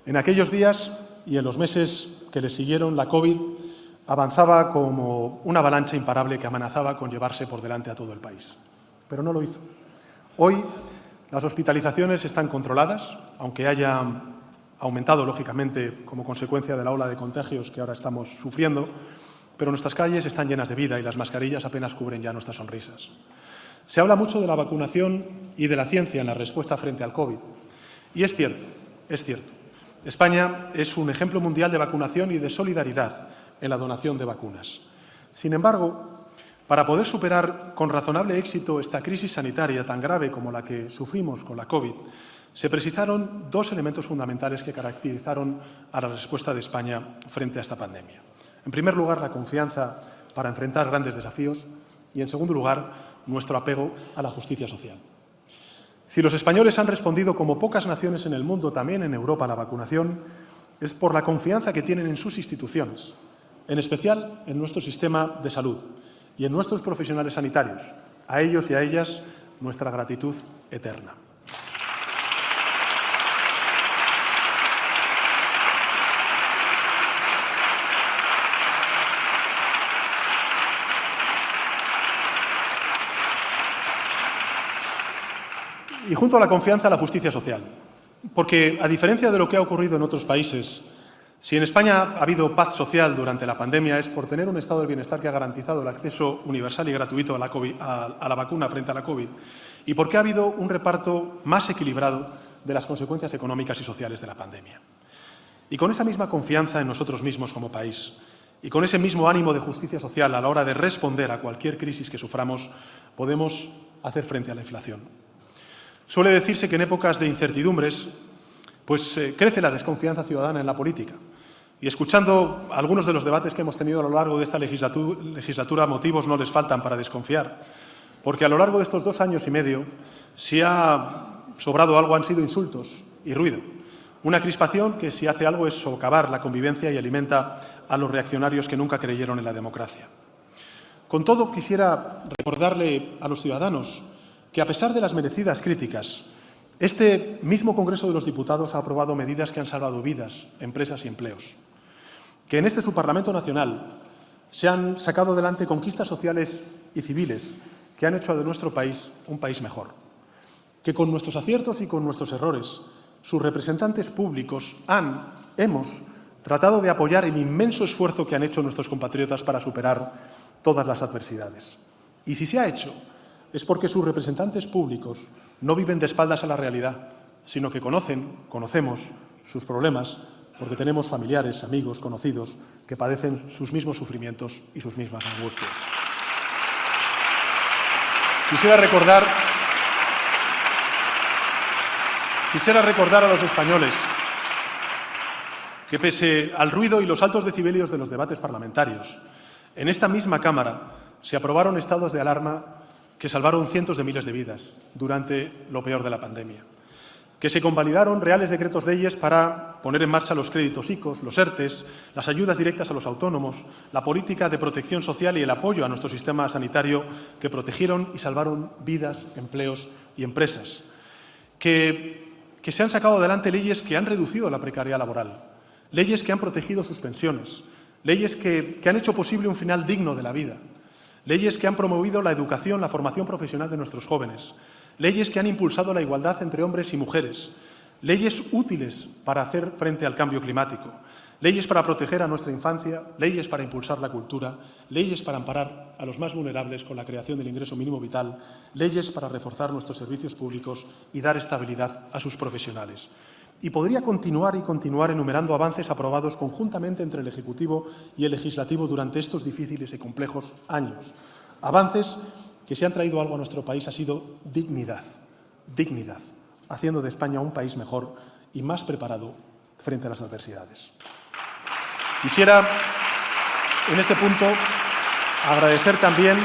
Speaker 1: En aquellos días y en los meses que le siguieron, la COVID avanzaba como una avalancha imparable que amenazaba con llevarse por delante a todo el país. Pero no lo hizo. Hoy las hospitalizaciones están controladas, aunque haya aumentado, lógicamente, como consecuencia de la ola de contagios que ahora estamos sufriendo, pero nuestras calles están llenas de vida y las mascarillas apenas cubren ya nuestras sonrisas. Se habla mucho de la vacunación y de la ciencia en la respuesta frente al COVID. Y es cierto, es cierto. España es un ejemplo mundial de vacunación y de solidaridad en la donación de vacunas. Sin embargo, para poder superar con razonable éxito esta crisis sanitaria tan grave como la que sufrimos con la COVID, se precisaron dos elementos fundamentales que caracterizaron a la respuesta de España frente a esta pandemia. En primer lugar, la confianza para enfrentar grandes desafíos y, en segundo lugar, nuestro apego a la justicia social. Si los españoles han respondido como pocas naciones en el mundo, también en Europa, a la vacunación, es por la confianza que tienen en sus instituciones, en especial en nuestro sistema de salud y en nuestros profesionales sanitarios. A ellos y a ellas, nuestra gratitud eterna. Y junto a la confianza, la justicia social. Porque, a diferencia de lo que ha ocurrido en otros países, si en España ha habido paz social durante la pandemia es por tener un estado del bienestar que ha garantizado el acceso universal y gratuito a la vacuna frente a la COVID y porque ha habido un reparto más equilibrado de las consecuencias económicas y sociales de la pandemia. Y con esa misma confianza en nosotros mismos como país y con ese mismo ánimo de justicia social a la hora de responder a cualquier crisis que suframos, podemos hacer frente a la inflación. Suele decirse que en épocas de incertidumbres crece la desconfianza ciudadana en la política. Y escuchando algunos de los debates que hemos tenido a lo largo de esta legislatura, motivos no les faltan para desconfiar. Porque a lo largo de estos 2 años y medio, si ha sobrado algo, han sido insultos y ruido. Una crispación que, si hace algo, es socavar la convivencia y alimenta a los reaccionarios que nunca creyeron en la democracia. Con todo, quisiera recordarle a los ciudadanos que, a pesar de las merecidas críticas, este mismo Congreso de los Diputados ha aprobado medidas que han salvado vidas, empresas y empleos. Que en este su Parlamento Nacional se han sacado adelante conquistas sociales y civiles que han hecho de nuestro país un país mejor. Que con nuestros aciertos y con nuestros errores, sus representantes públicos hemos tratado de apoyar el inmenso esfuerzo que han hecho nuestros compatriotas para superar todas las adversidades. Y si se ha hecho, es porque sus representantes públicos no viven de espaldas a la realidad, sino que conocemos sus problemas, porque tenemos familiares, amigos, conocidos que padecen sus mismos sufrimientos y sus mismas angustias. Quisiera recordar a los españoles que, pese al ruido y los altos decibelios de los debates parlamentarios, en esta misma Cámara se aprobaron estados de alarma que salvaron cientos de miles de vidas durante lo peor de la pandemia, que se convalidaron reales decretos leyes para poner en marcha los créditos ICOs, los ERTEs, las ayudas directas a los autónomos, la política de protección social y el apoyo a nuestro sistema sanitario, que protegieron y salvaron vidas, empleos y empresas, que se han sacado adelante leyes que han reducido la precariedad laboral, leyes que han protegido sus pensiones, leyes que han hecho posible un final digno de la vida, leyes que han promovido la educación, la formación profesional de nuestros jóvenes, leyes que han impulsado la igualdad entre hombres y mujeres, leyes útiles para hacer frente al cambio climático, leyes para proteger a nuestra infancia, leyes para impulsar la cultura, leyes para amparar a los más vulnerables con la creación del ingreso mínimo vital, leyes para reforzar nuestros servicios públicos y dar estabilidad a sus profesionales. Y podría continuar enumerando avances aprobados conjuntamente entre el Ejecutivo y el Legislativo durante estos difíciles y complejos años. Avances que, si han traído algo a nuestro país, ha sido dignidad, haciendo de España un país mejor y más preparado frente a las adversidades. Quisiera, en este punto, agradecer también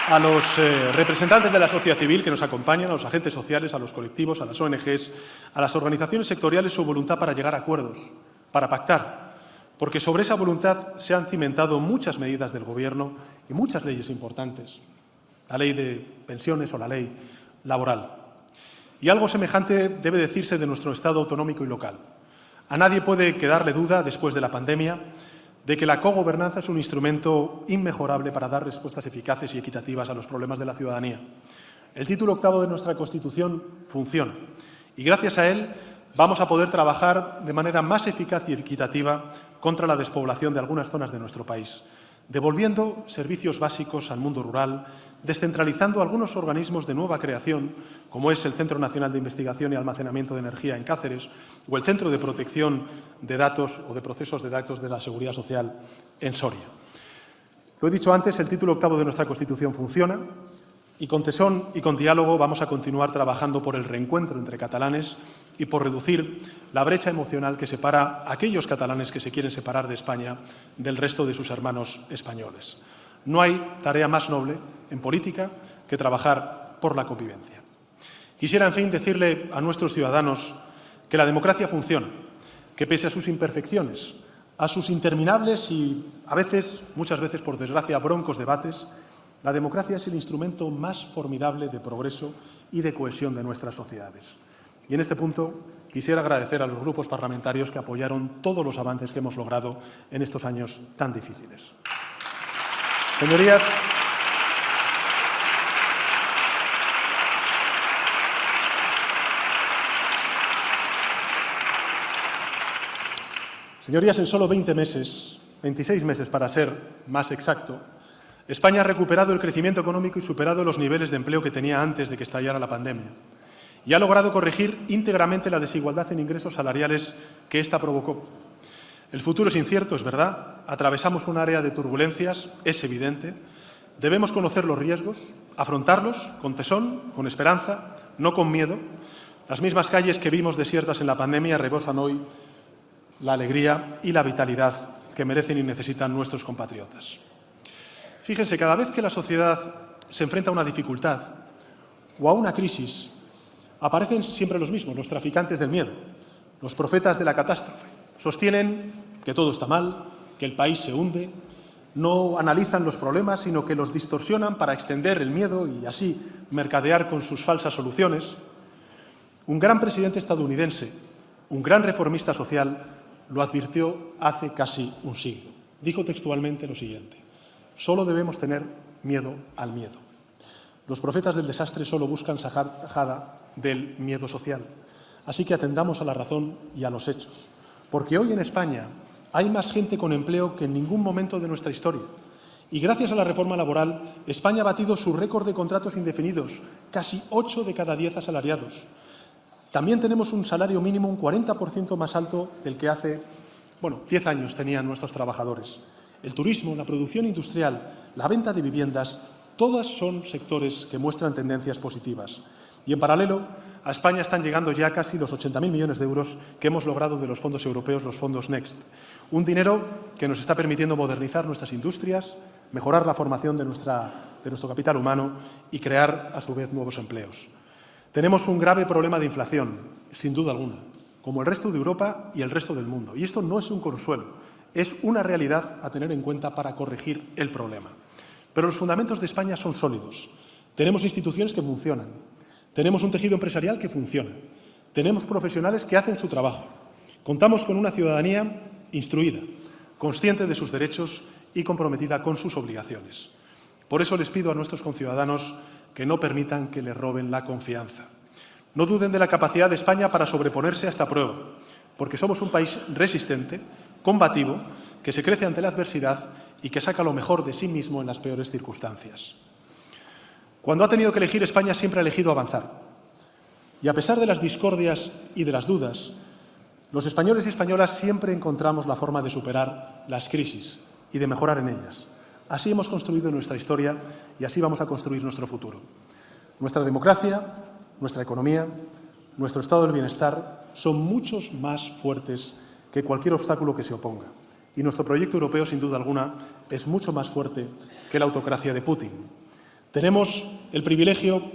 Speaker 1: a los representantes de la sociedad civil que nos acompañan, a los agentes sociales, a los colectivos, a las ONGs, a las organizaciones sectoriales, su voluntad para llegar a acuerdos, para pactar, porque sobre esa voluntad se han cimentado muchas medidas del Gobierno y muchas leyes importantes, la ley de pensiones o la ley laboral. Y algo semejante debe decirse de nuestro Estado autonómico y local. A nadie puede quedarle duda, después de la pandemia, de que la cogobernanza es un instrumento inmejorable para dar respuestas eficaces y equitativas a los problemas de la ciudadanía. El título 8º de nuestra Constitución funciona y gracias a él vamos a poder trabajar de manera más eficaz y equitativa contra la despoblación de algunas zonas de nuestro país, devolviendo servicios básicos al mundo rural, descentralizando algunos organismos de nueva creación, como es el Centro Nacional de Investigación y Almacenamiento de Energía en Cáceres o el Centro de Protección de Datos o de Procesos de Datos de la Seguridad Social en Soria. Lo he dicho antes, el título 8º de nuestra Constitución funciona y con tesón y con diálogo vamos a continuar trabajando por el reencuentro entre catalanes y por reducir la brecha emocional que separa a aquellos catalanes que se quieren separar de España del resto de sus hermanos españoles. No hay tarea más noble en política que trabajar por la convivencia. Quisiera, en fin, decirle a nuestros ciudadanos que la democracia funciona, que pese a sus imperfecciones, a sus interminables y a veces, muchas veces, por desgracia, broncos debates, la democracia es el instrumento más formidable de progreso y de cohesión de nuestras sociedades. Y en este punto quisiera agradecer a los grupos parlamentarios que apoyaron todos los avances que hemos logrado en estos años tan difíciles. Señorías, en solo 20 meses, 26 meses para ser más exacto, España ha recuperado el crecimiento económico y superado los niveles de empleo que tenía antes de que estallara la pandemia. Y ha logrado corregir íntegramente la desigualdad en ingresos salariales que ésta provocó. El futuro es incierto, es verdad. Atravesamos un área de turbulencias, es evidente. Debemos conocer los riesgos, afrontarlos con tesón, con esperanza, no con miedo. Las mismas calles que vimos desiertas en la pandemia rebosan hoy la alegría y la vitalidad que merecen y necesitan nuestros compatriotas. Fíjense, cada vez que la sociedad se enfrenta a una dificultad o a una crisis, aparecen siempre los mismos, los traficantes del miedo, los profetas de la catástrofe. Sostienen que todo está mal, que el país se hunde, no analizan los problemas, sino que los distorsionan para extender el miedo y así mercadear con sus falsas soluciones. Un gran presidente estadounidense, un gran reformista social, lo advirtió hace casi un siglo. Dijo textualmente lo siguiente: solo debemos tener miedo al miedo. Los profetas del desastre solo buscan sacar tajada del miedo social. Así que atendamos a la razón y a los hechos. Porque hoy en España hay más gente con empleo que en ningún momento de nuestra historia. Y gracias a la reforma laboral, España ha batido su récord de contratos indefinidos, casi 8 de cada 10 asalariados. También tenemos un salario mínimo un 40% más alto del que hace 10 años tenían nuestros trabajadores. El turismo, la producción industrial, la venta de viviendas, todas son sectores que muestran tendencias positivas. Y en paralelo, a España están llegando ya casi los 80.000 millones de euros que hemos logrado de los fondos europeos, los fondos Next. Un dinero que nos está permitiendo modernizar nuestras industrias, mejorar la formación de nuestro capital humano y crear, a su vez, nuevos empleos. Tenemos un grave problema de inflación, sin duda alguna, como el resto de Europa y el resto del mundo. Y esto no es un consuelo, es una realidad a tener en cuenta para corregir el problema. Pero los fundamentos de España son sólidos. Tenemos instituciones que funcionan. Tenemos un tejido empresarial que funciona. Tenemos profesionales que hacen su trabajo. Contamos con una ciudadanía instruida, consciente de sus derechos y comprometida con sus obligaciones. Por eso les pido a nuestros conciudadanos que no permitan que les roben la confianza. No duden de la capacidad de España para sobreponerse a esta prueba, porque somos un país resistente, combativo, que se crece ante la adversidad y que saca lo mejor de sí mismo en las peores circunstancias. Cuando ha tenido que elegir, España siempre ha elegido avanzar. Y a pesar de las discordias y de las dudas, los españoles y españolas siempre encontramos la forma de superar las crisis y de mejorar en ellas. Así hemos construido nuestra historia y así vamos a construir nuestro futuro. Nuestra democracia, nuestra economía, nuestro estado del bienestar son muchos más fuertes que cualquier obstáculo que se oponga. Y nuestro proyecto europeo, sin duda alguna, es mucho más fuerte que la autocracia de Putin. Tenemos el privilegio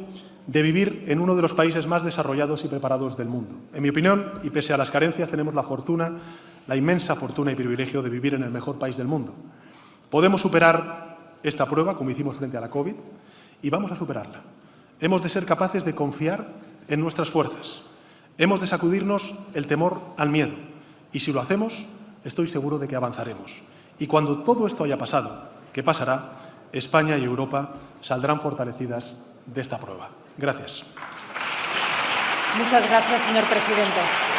Speaker 1: de vivir en uno de los países más desarrollados y preparados del mundo. En mi opinión, y pese a las carencias, tenemos la fortuna, la inmensa fortuna y privilegio de vivir en el mejor país del mundo. Podemos superar esta prueba, como hicimos frente a la COVID, y vamos a superarla. Hemos de ser capaces de confiar en nuestras fuerzas. Hemos de sacudirnos el temor al miedo. Y si lo hacemos, estoy seguro de que avanzaremos. Y cuando todo esto haya pasado, ¿qué pasará? España y Europa saldrán fortalecidas de esta prueba. Gracias.
Speaker 2: Muchas gracias, señor presidente.